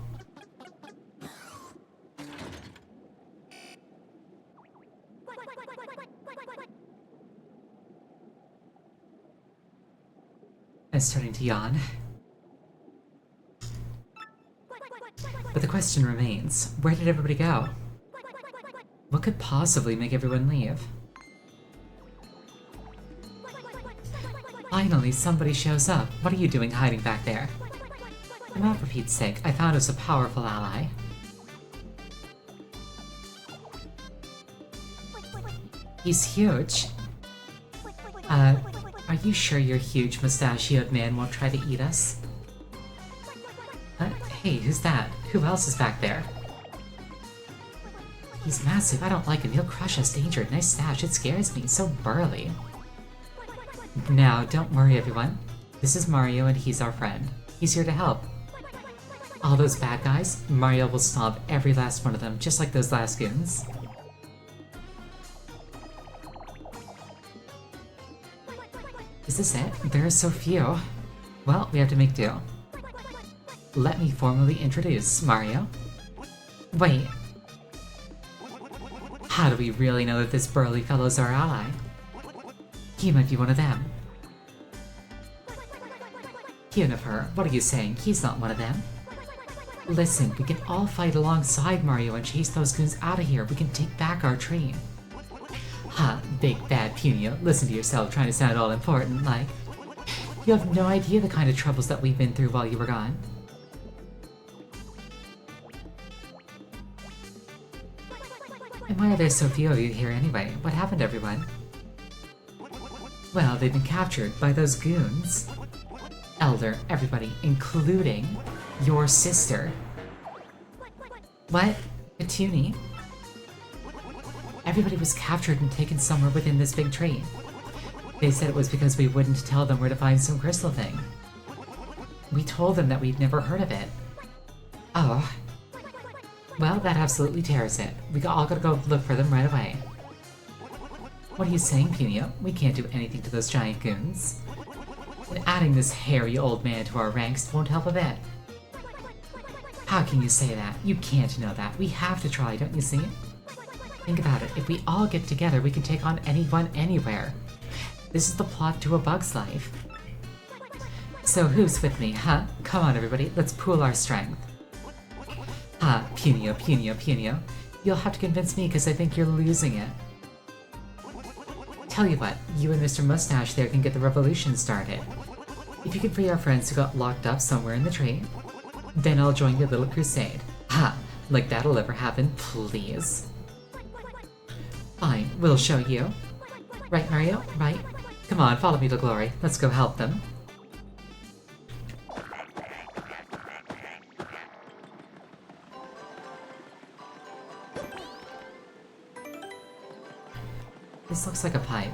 I'm starting to yawn. But the question remains, where did everybody go? What could possibly make everyone leave? Finally, somebody shows up. What are you doing hiding back there? Come out for Pete's sake. I found us a powerful ally. He's huge. Are you sure your huge mustachioed man won't try to eat us? Hey, who's that? Who else is back there? He's massive, I don't like him, he'll crush us, danger, nice stash, it scares me, so burly. Now, don't worry everyone. This is Mario and he's our friend. He's here to help. All those bad guys, Mario will stomp every last one of them, just like those last goons. Is this it? There are so few. Well, we have to make do. Let me formally introduce Mario. Wait. How do we really know that this burly fellow's our ally? He might be one of them. Unifer, what are you saying? He's not one of them. Listen, we can all fight alongside Mario and chase those goons out of here. We can take back our train. Ha, big bad Punio, listen to yourself trying to sound all important, like... You have no idea the kind of troubles that we've been through while you were gone. And why are there so few of you here anyway? What happened, everyone? Well, they've been captured by those goons. Elder, everybody, including your sister. What? Petuni? Everybody was captured and taken somewhere within this big train. They said it was because we wouldn't tell them where to find some crystal thing. We told them that we'd never heard of it. Oh. Well, that absolutely tears it. We all gotta go look for them right away. What are you saying, Punio? We can't do anything to those giant goons. And adding this hairy old man to our ranks won't help a bit. How can you say that? You can't know that. We have to try, don't you see? Think about it. If we all get together, we can take on anyone, anywhere. This is the plot to A Bug's Life. So who's with me, huh? Come on, everybody. Let's pool our strength. Ah, Punio, Punio, Punio. You'll have to convince me because I think you're losing it. Tell you what, you and Mr. Mustache there can get the revolution started. If you can free our friends who got locked up somewhere in the train, then I'll join your little crusade. Ha! Like that'll ever happen, please. Fine, we'll show you. Right, Mario? Right? Come on, follow me to glory. Let's go help them. This looks like a pipe.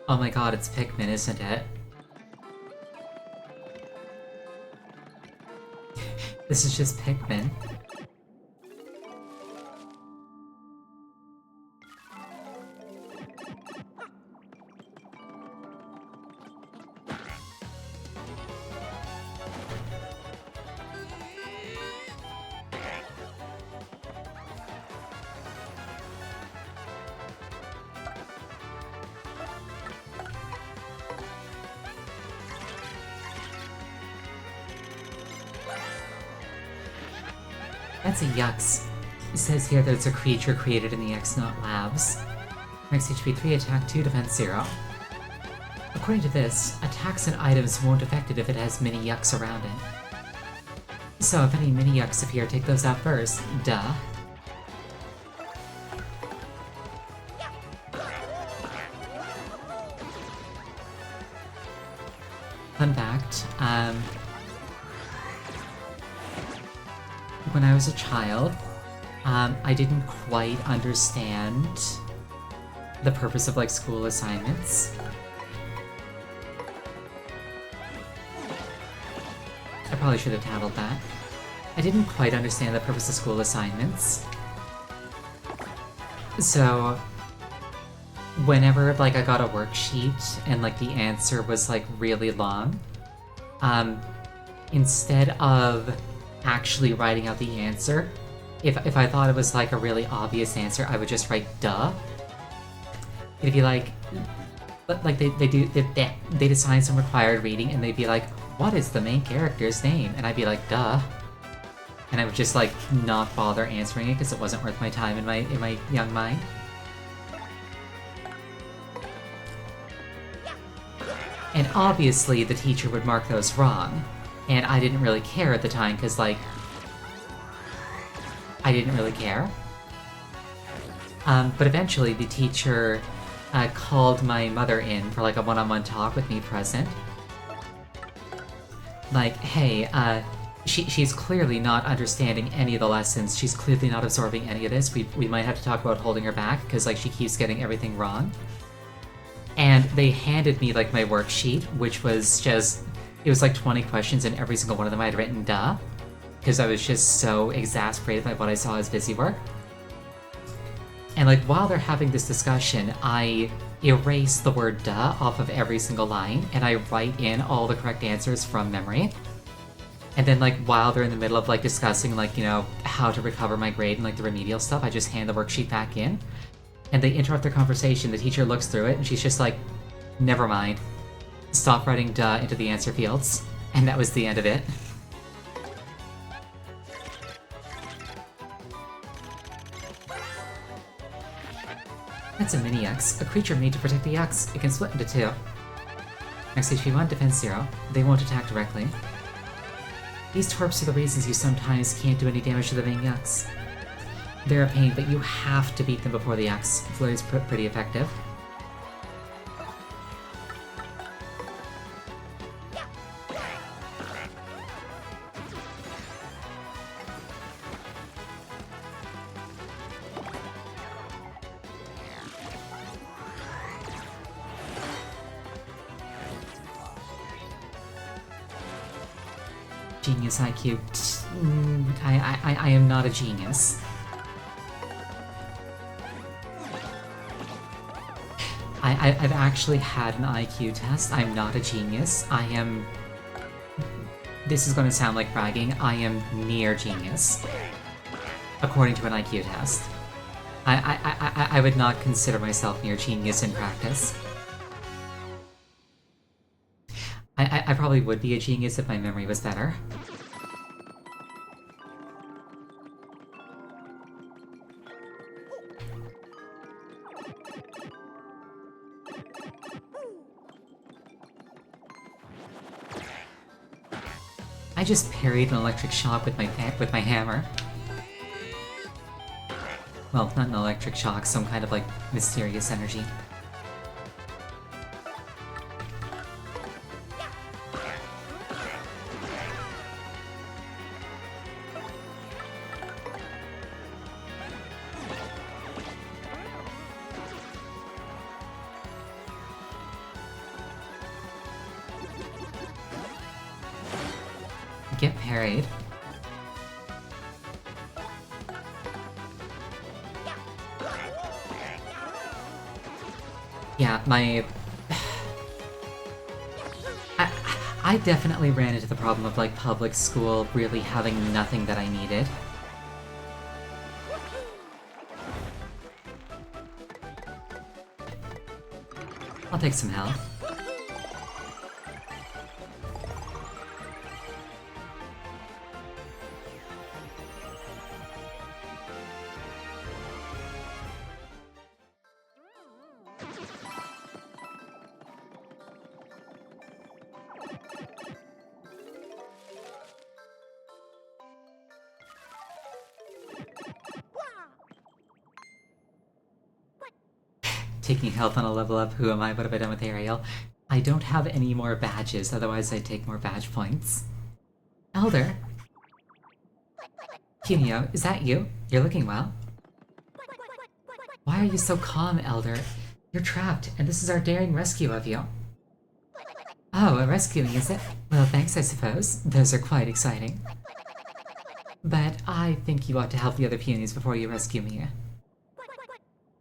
Oh my god, it's Pikmin, isn't it? This is just Pikmin. That's a Yux. It says here that it's a creature created in the X-Naut Labs. Max HP 3, attack 2, defense 0. According to this, attacks and items won't affect it if it has mini Yucks around it. So if any mini Yucks appear, take those out first. Duh. Fun fact, when I was a child, I didn't quite understand the purpose of, like, school assignments. I probably should have tattled that. I didn't quite understand the purpose of school assignments. So, whenever, like, I got a worksheet and, like, the answer was, like, really long, instead of actually writing out the answer, if I thought it was, like, a really obvious answer, I would just write duh. It'd be like, but like they'd assign some required reading and they'd be like, what is the main character's name? And I'd be like, duh. And and I would just like not bother answering it because it wasn't worth my time in my young mind. And obviously the teacher would mark those wrong, and I didn't really care at the time because like I didn't really care. But eventually the teacher called my mother in for like a one-on-one talk with me present. Like, hey, she's clearly not understanding any of the lessons. She's clearly not absorbing any of this. We might have to talk about holding her back because like she keeps getting everything wrong. And they handed me like my worksheet, which was just, it was like 20 questions and every single one of them I had written duh. Because I was just so exasperated by what I saw as busy work. And like while they're having this discussion, I erase the word duh off of every single line and I write in all the correct answers from memory. And then like while they're in the middle of like discussing like, you know, how to recover my grade and like the remedial stuff, I just hand the worksheet back in. And they interrupt their conversation, the teacher looks through it and she's just like, never mind. Stop writing duh into the answer fields. And that was the end of it. That's a mini-X, a creature made to protect the X. It can split into two. Max HP 1, defense 0. They won't attack directly. These twerps are the reasons you sometimes can't do any damage to the main X. They're a pain, but you have to beat them before the X. Flurry's pretty effective. Genius IQ. I am not a genius. I've actually had an IQ test. I'm not a genius. I am... This is going to sound like bragging. I am near genius. According to an IQ test. I would not consider myself near genius in practice. I probably would be a genius if my memory was better. I just parried an electric shock with my hammer. Well, not an electric shock, some kind of like mysterious energy. Get parried. Yeah, my... I definitely ran into the problem of, like, public school really having nothing that I needed. I'll take some health. Taking health on a level up, who am I? What have I done with Ariel? I don't have any more badges, otherwise I'd take more badge points. Elder? Kunio, is that you? You're looking well. Why are you so calm, Elder? You're trapped, and this is our daring rescue of you. Oh, a rescuing, is it? Well, thanks, I suppose. Those are quite exciting. But I think you ought to help the other peonies before you rescue me.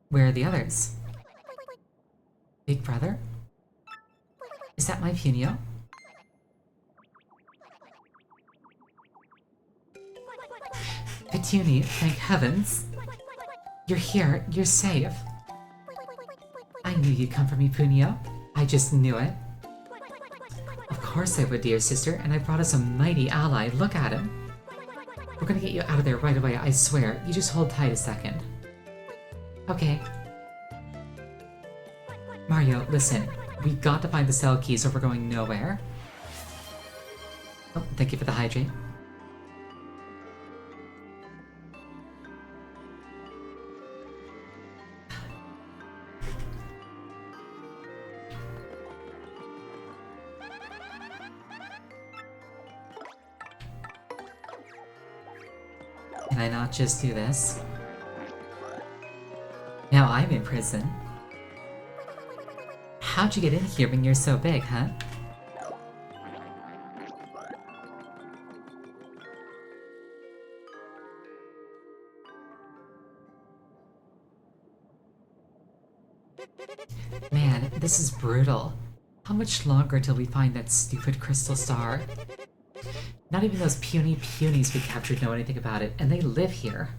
Where are the others? Big brother? Is that my Punio? Petuni, thank heavens! You're here, you're safe! I knew you'd come for me, Punio. I just knew it. Of course I would, dear sister, and I brought us a mighty ally. Look at him! We're gonna get you out of there right away, I swear. You just hold tight a second. Okay. Mario, listen. We got to find the cell keys or we're going nowhere. Oh, thank you for the hydrate. Can I not just do this? Now I'm in prison. How'd you get in here when you're so big, huh? Man, this is brutal. How much longer till we find that stupid crystal star? Not even those puny punies we captured know anything about it, and they live here.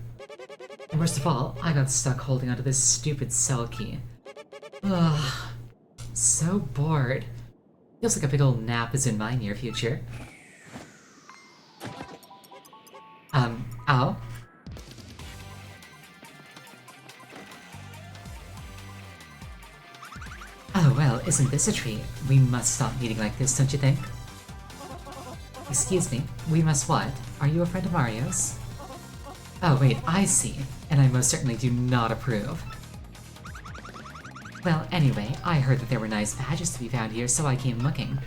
And worst of all, I got stuck holding onto this stupid cell key. Ugh. So bored. Feels like a big old nap is in my near future. Ow? Oh well, isn't this a treat? We must stop meeting like this, don't you think? Excuse me, we must what? Are you a friend of Mario's? Oh wait, I see. And I most certainly do not approve. Well, anyway, I heard that there were nice badges to be found here, so I came looking.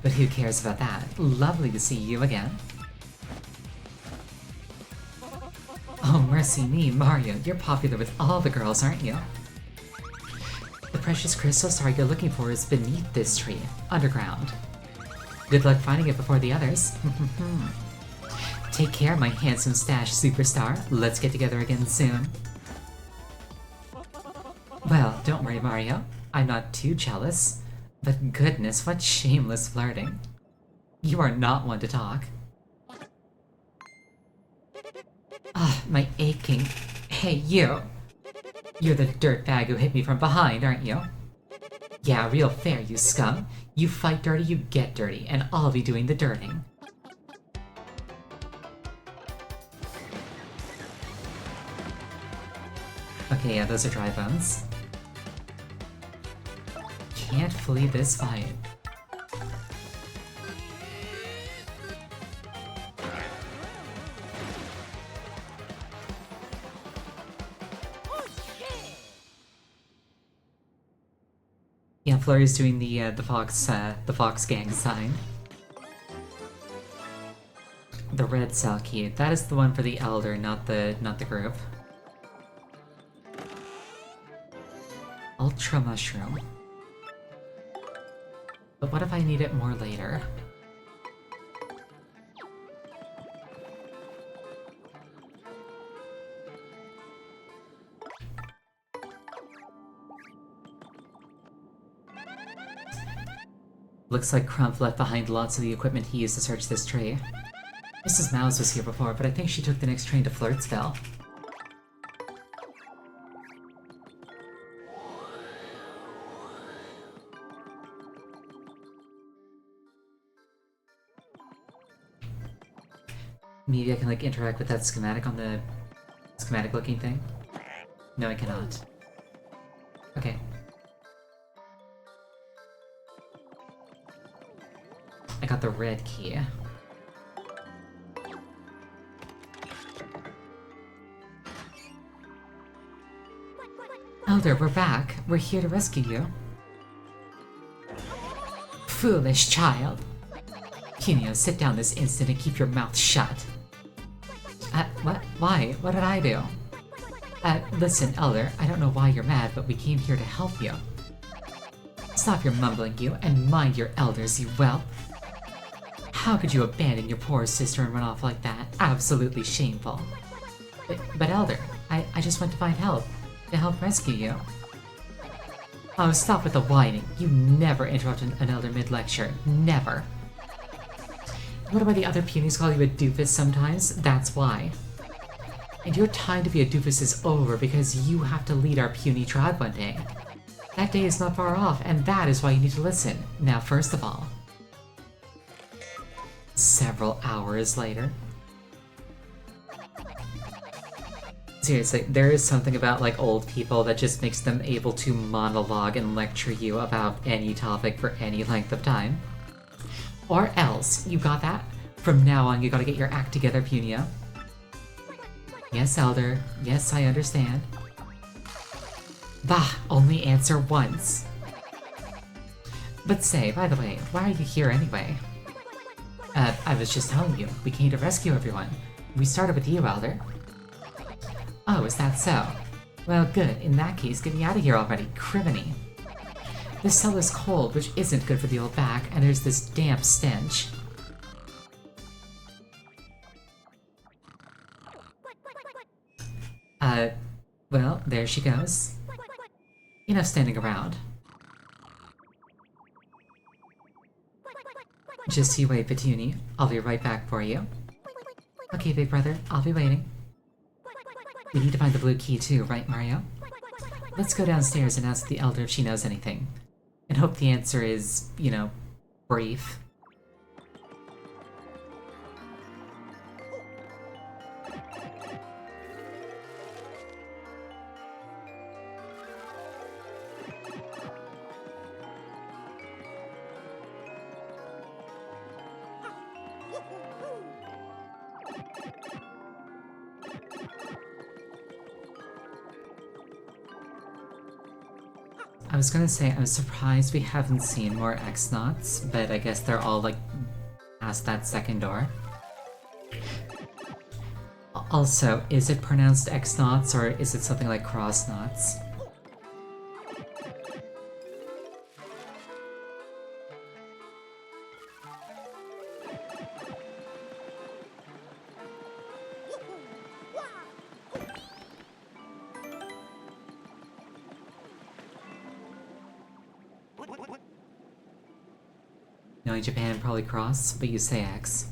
But who cares about that? Lovely to see you again. Oh, mercy me, Mario, you're popular with all the girls, aren't you? The precious crystal star you're looking for is beneath this tree, underground. Good luck finding it before the others. Take care, my handsome stash superstar. Let's get together again soon. Well, don't worry, Mario. I'm not too jealous. But goodness, what shameless flirting. You are not one to talk. Ah, my aching. Hey, you! You're the dirtbag who hit me from behind, aren't you? Yeah, real fair, you scum. You fight dirty, you get dirty, and I'll be doing the dirting. Okay, yeah, those are dry bones. Can't flee this fight. Yeah, Flurry's doing the Fox Gang sign. The red cell key. That is the one for the Elder, not the group. Ultra Mushroom. But what if I need it more later? Looks like Crump left behind lots of the equipment he used to search this tree. Mrs. Mouse was here before, but I think she took the next train to Flirtsville. Maybe I can, like, interact with that schematic on the schematic-looking thing? No, I cannot. Okay. I got the red key. Elder, we're back. We're here to rescue you. Foolish child. Pinio, sit down this instant and keep your mouth shut. What? Why? What did I do? Listen, Elder, I don't know why you're mad, but we came here to help you. Stop your mumbling, you, and mind your elders, you whelp. How could you abandon your poor sister and run off like that? Absolutely shameful. But Elder, I just went to find help. To help rescue you. Oh, stop with the whining. You never interrupt an Elder mid-lecture. Never. What about the other punies call you a doofus sometimes? That's why. And your time to be a doofus is over because you have to lead our puny tribe one day. That day is not far off, and that is why you need to listen. Now, first of all. Several hours later. Seriously, there is something about, like, old people that just makes them able to monologue and lecture you about any topic for any length of time. Or else, you got that? From now on, you gotta get your act together, Punia. Yes, Elder. Yes, I understand. Bah, only answer once. But say, by the way, why are you here anyway? I was just telling you, we came to rescue everyone. We started with you, Elder. Oh, is that so? Well, good. In that case, get me out of here already, criminy. This cell is cold, which isn't good for the old back, and there's this damp stench. Well, there she goes. Enough standing around. Just you wait, Petunie. I'll be right back for you. Okay, big brother, I'll be waiting. We need to find the blue key too, right, Mario? Let's go downstairs and ask the Elder if she knows anything. And hope the answer is, you know, brief. I was gonna say, I'm surprised we haven't seen more X-Nauts, but I guess they're all, like, past that second door. Also, is it pronounced X-Nauts, or is it something like Cross-Nauts? Knowing Japan, probably Cross, but you say X.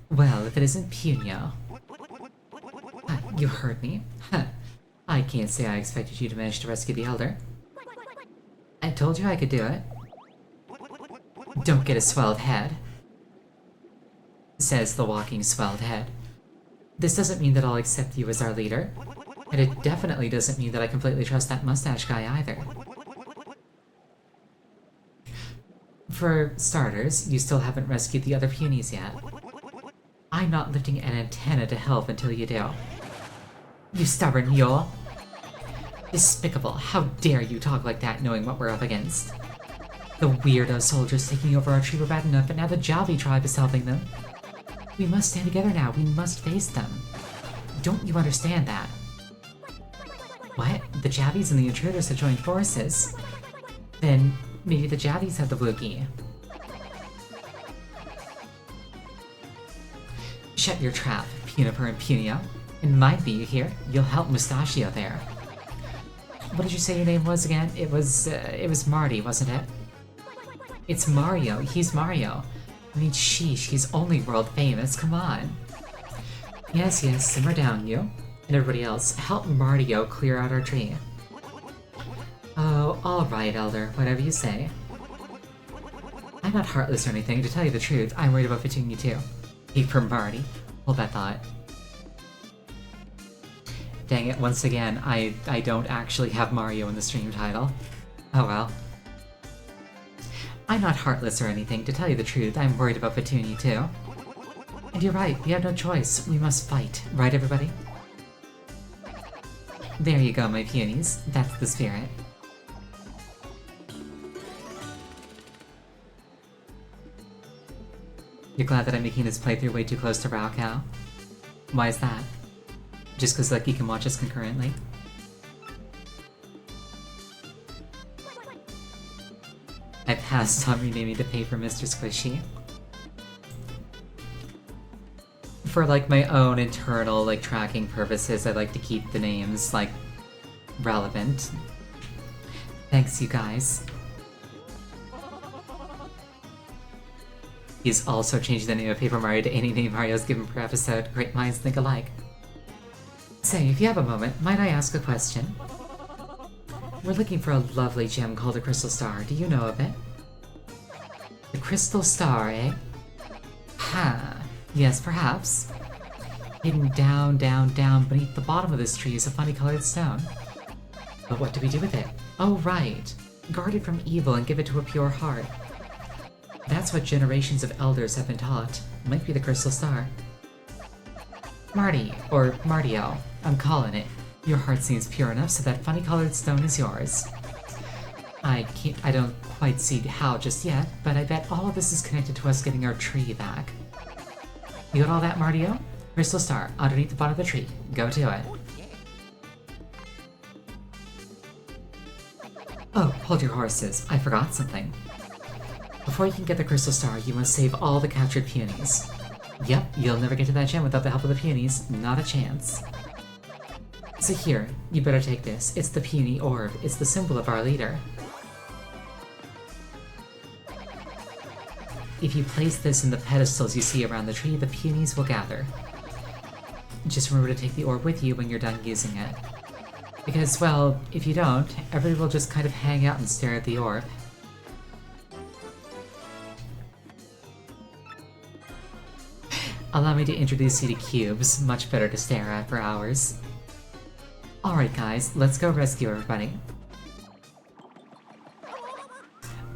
Well, if it isn't Punia... you heard me. Huh. I can't say I expected you to manage to rescue the Elder. I told you I could do it. Don't get a swelled head, says the walking swelled head. This doesn't mean that I'll accept you as our leader, and it definitely doesn't mean that I completely trust that mustache guy either. For starters, you still haven't rescued the other Punies yet. I'm not lifting an antenna to help until you do. You stubborn mule! Despicable, how dare you talk like that knowing what we're up against? The weirdo soldiers taking over our tree were bad enough, but now the Javi tribe is helping them. We must stand together now, we must face them. Don't you understand that? What? The Javis and the intruders have joined forces? Then maybe the Javis have the blue key. Shut your trap, Puniper and Punia. And mind me, you hear? You'll help Mustachio there. What did you say your name was again? It was Marty, wasn't it? It's Mario. He's Mario. I mean, sheesh, he's only world famous. Come on. Yes, yes, simmer down, you. And everybody else, help Mario clear out our tree. Oh, alright, Elder. Whatever you say. I'm not heartless or anything. To tell you the truth, I'm worried about Petunia too. Paper Marty. Hold that thought. Dang it, once again, I don't actually have Mario in the stream title. Oh well. I'm not heartless or anything. To tell you the truth, I'm worried about Petunia too. And you're right, we have no choice. We must fight. Right, everybody? There you go, my peonies. That's the spirit. You're glad that I'm making this playthrough way too close to Raocow? Why is that? Just cause, like, you can watch us concurrently? I passed on renaming the paper Mr. Squishy. For, like, my own internal, like, tracking purposes, I like to keep the names, like, relevant. Thanks, you guys. He's also changed the name of Paper Mario to any name Mario's given per episode. Great minds think alike. Say, if you have a moment, might I ask a question? we're looking for a lovely gem called the Crystal Star. Do you know of it? The Crystal Star, eh? Ha! Yes, perhaps. Hidden down, down, down beneath the bottom of this tree is a funny colored stone. But what do we do with it? Oh, right. Guard it from evil and give it to a pure heart. That's what generations of elders have been taught. Might be the Crystal Star. Marty, or Martio, I'm calling it. Your heart seems pure enough, so that funny colored stone is yours. I don't quite see how just yet, but I bet all of this is connected to us getting our tree back. You got all that, Martio? Crystal Star, underneath the bottom of the tree. Go to it. Oh, hold your horses. I forgot something. Before you can get the Crystal Star, you must save all the captured peonies. Yep, you'll never get to that gem without the help of the peonies. Not a chance. So here, you better take this. It's the peony orb. It's the symbol of our leader. If you place this in the pedestals you see around the tree, the peonies will gather. Just remember to take the orb with you when you're done using it. Because, well, if you don't, everybody will just kind of hang out and stare at the orb. Allow me to introduce you to cubes, much better to stare at for hours. Alright guys, let's go rescue everybody.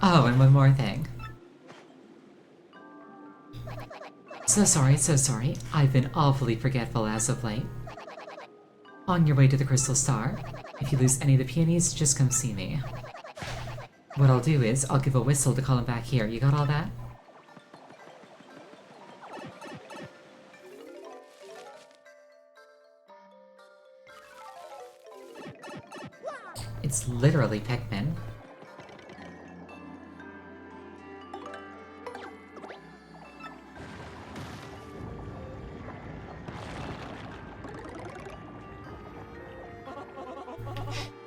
Oh, and one more thing. So sorry, I've been awfully forgetful as of late. On your way to the Crystal Star, if you lose any of the peonies, just come see me. What I'll do is, I'll give a whistle to call him back here. You got all that? It's literally Pikmin.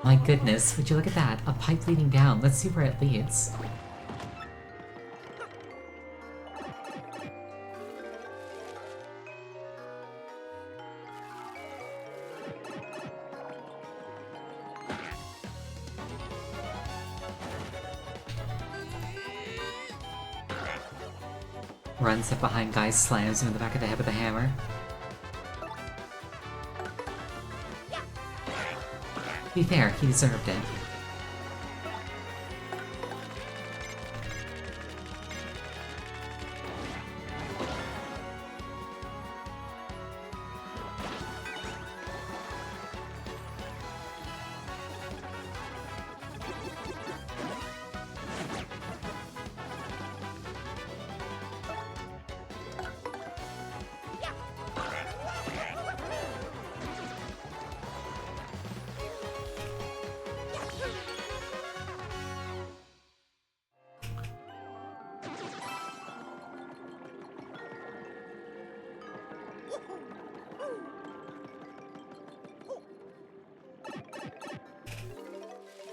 My goodness, would you look at that? A pipe leading down. Let's see where it leads. Runs up behind guy, slams him in the back of the head with a hammer. To be fair, he deserved it.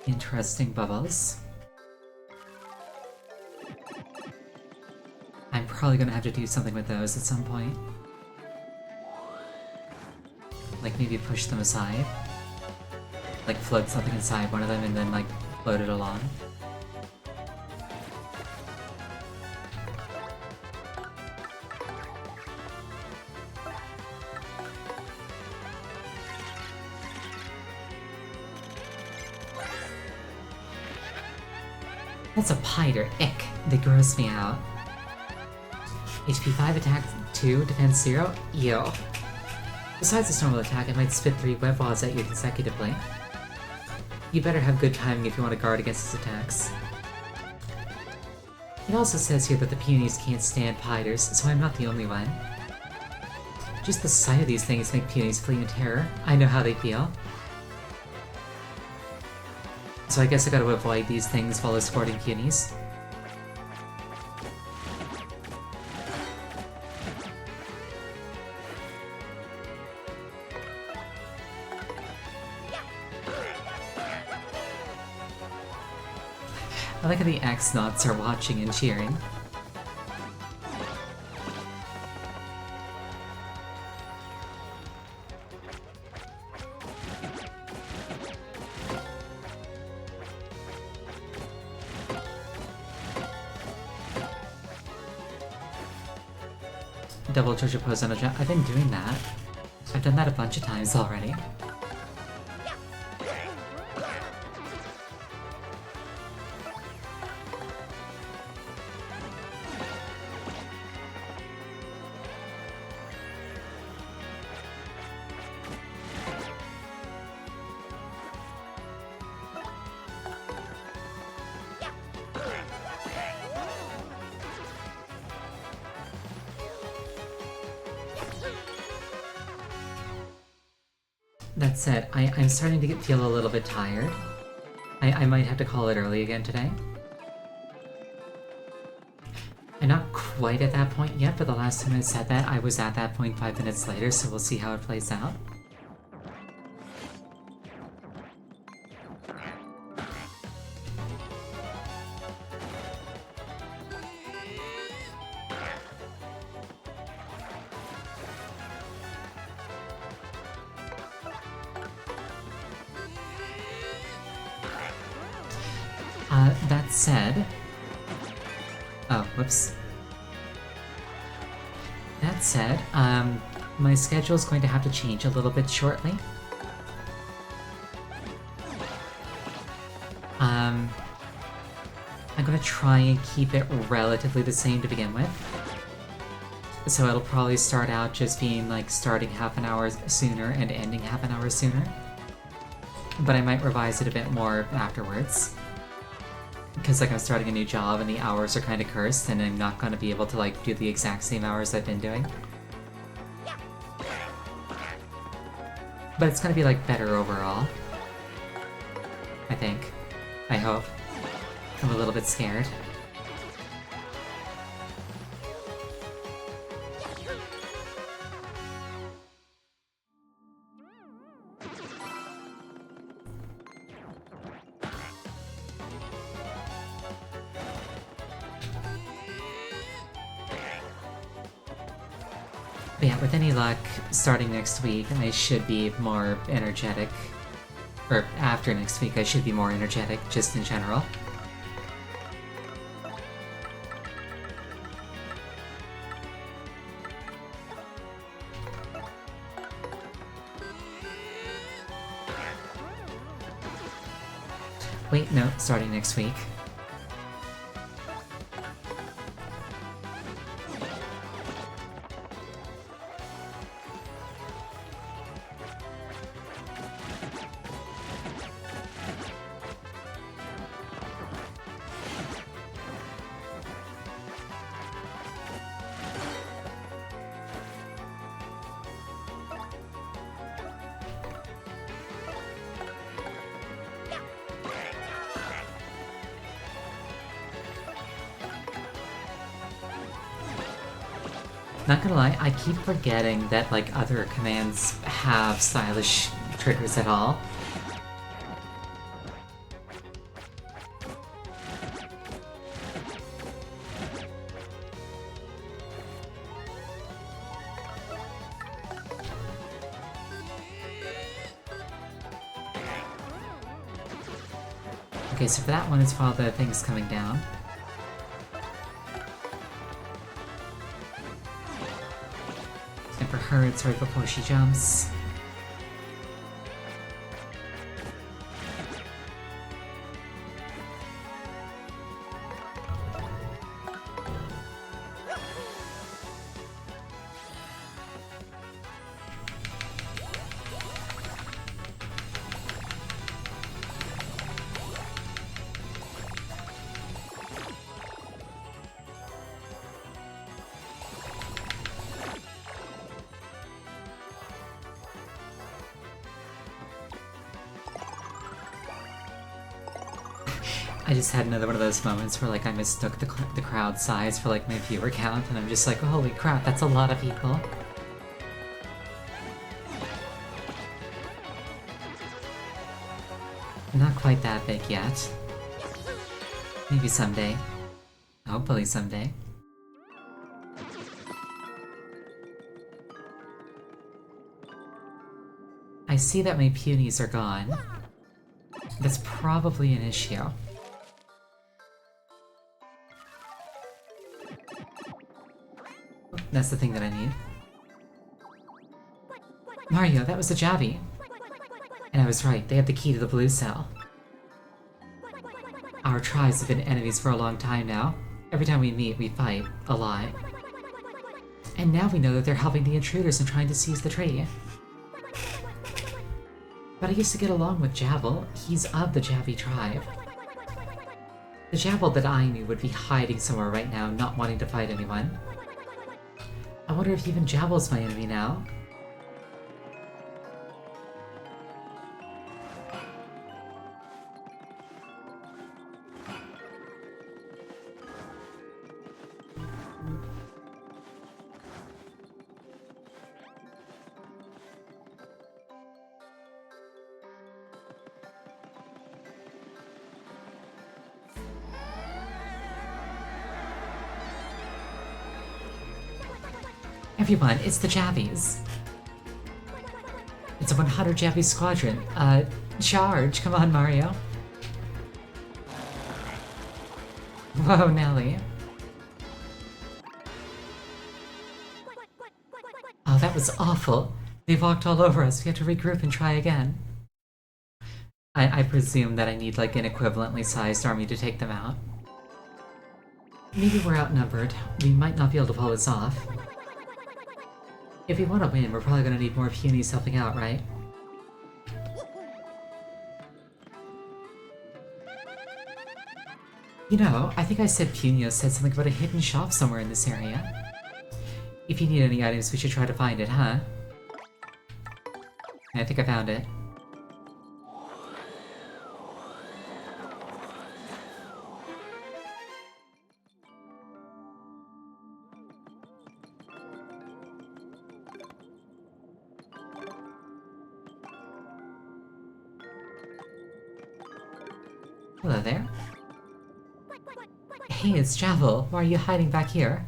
Interesting bubbles. I'm probably gonna have to do something with those at some point. Like maybe push them aside. Like float something inside one of them and then like float it along. That's a Piter. Ick. They gross me out. HP 5, attack 2, defense 0? Ew. Besides this normal attack, it might spit 3 web balls at you consecutively. You better have good timing if you want to guard against his attacks. It also says here that the peonies can't stand Piters, so I'm not the only one. Just the sight of these things make peonies flee in terror. I know how they feel. So I guess I gotta avoid these things while escorting peonies. I like how the X-Nauts are watching and cheering. double JoJo pose on a jump. I've been doing that. I've done that a bunch of times already. That said, I'm starting to feel a little bit tired. I might have to call it early again today. I'm not quite at that point yet, but the last time I said that, I was at that point 5 minutes later, so we'll see how it plays out. That said... Oh, whoops. That said, my schedule is going to have to change a little bit shortly. I'm gonna try and keep it relatively the same to begin with. So it'll probably start out just being like starting half an hour sooner and ending half an hour sooner. But I might revise it a bit more afterwards. Because like I'm starting a new job and the hours are kind of cursed and I'm not going to be able to like do the exact same hours I've been doing. But it's going to be like better overall. I think. I hope. I'm a little bit scared. But yeah, with any luck, starting next week, I should be more energetic. Or after next week, I should be more energetic, just in general. Wait, no, starting next week. Not gonna lie, I keep forgetting that like other commands have stylish triggers at all. Okay, so for that one, it's for all the things coming down. And for her, it's right before she jumps. I just had another one of those moments where like I mistook the crowd size for like my viewer count, and I'm just like, holy crap, that's a lot of people. Not quite that big yet. Maybe someday. Hopefully someday. I see that my punies are gone. That's probably an issue. That's the thing that I need. Mario, that was a Javi. And I was right, they have the key to the blue cell. Our tribes have been enemies for a long time now. Every time we meet, we fight, a lot. And now we know that they're helping the intruders and trying to seize the tree. But I used to get along with Javel. He's of the Javi tribe. The Javel that I knew would be hiding somewhere right now, not wanting to fight anyone. I wonder if even Javel's my enemy now. Everyone, it's the Javies. It's a 100 Javi squadron. Charge! Come on, Mario. Whoa, Nelly. Oh, that was awful. They walked all over us. We have to regroup and try again. I presume that I need like an equivalently sized army to take them out. Maybe we're outnumbered. We might not be able to pull this off. If we want to win, we're probably going to need more punies helping out, right? You know, I think I said Punio said something about a hidden shop somewhere in this area. If you need any items, we should try to find it, huh? I think I found it. Hello there. Hey, it's Javel. Why are you hiding back here?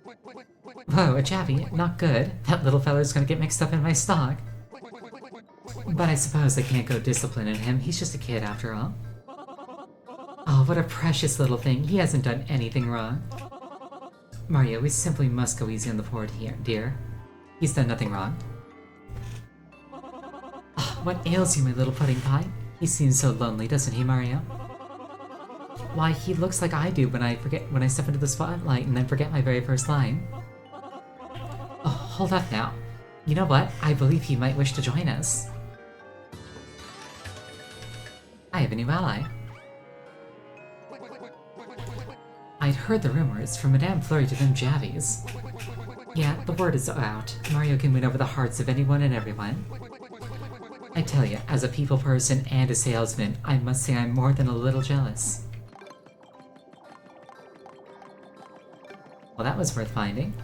Whoa, a Javi? Not good. That little fella's gonna get mixed up in my stock. But I suppose I can't go disciplining him. He's just a kid after all. Oh, what a precious little thing. He hasn't done anything wrong. Mario, we simply must go easy on the poor dear. He's done nothing wrong. Oh, what ails you, my little pudding pie? He seems so lonely, doesn't he, Mario? Why, he looks like I do when I step into the spotlight and then forget my very first line. Oh, hold up now. You know what? I believe he might wish to join us. I have a new ally. I'd heard the rumors from Madame Flurry to them Javies. Yeah, the word is out. Mario can win over the hearts of anyone and everyone. I tell you, as a people person and a salesman, I must say I'm more than a little jealous. Well, that was worth finding.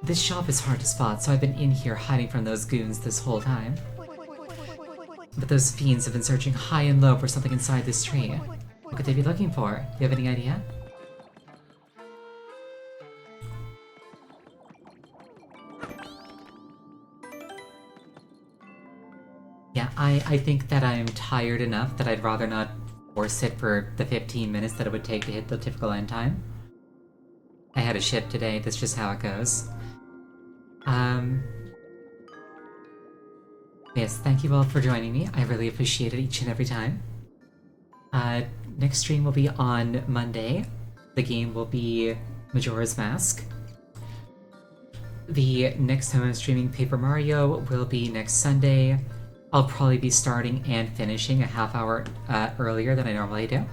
This shop is hard to spot, so I've been in here hiding from those goons this whole time. But those fiends have been searching high and low for something inside this tree. What could they be looking for? Do you have any idea? Yeah, I think that I'm tired enough that I'd rather not force it for the 15 minutes that it would take to hit the typical end time. I had a ship today, that's just how it goes. Yes, thank you all for joining me. I really appreciate it each and every time. Next stream will be on Monday. The game will be Majora's Mask. The next time I'm streaming Paper Mario will be next Sunday. I'll probably be starting and finishing a half hour earlier than I normally do.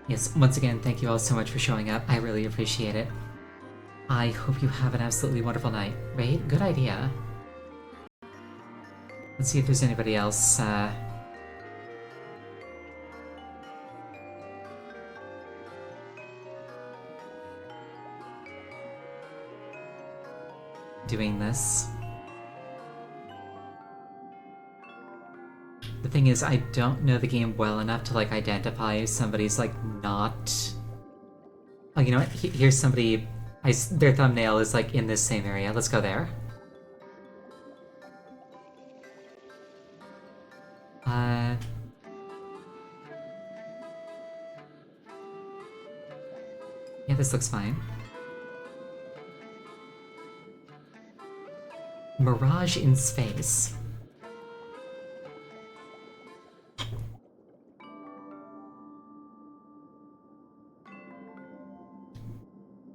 Yes, once again, thank you all so much for showing up. I really appreciate it. I hope you have an absolutely wonderful night. Right? Good idea. Let's see if there's anybody else, doing this. The thing is, I don't know the game well enough to, like, identify if somebody's, like, not... Oh, you know what? Here's somebody... their thumbnail is, like, in this same area. Let's go there. Yeah, this looks fine. Mirage in space.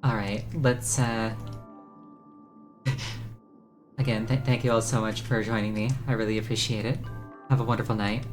Alright, let's, Again, thank you all so much for joining me. I really appreciate it. Have a wonderful night.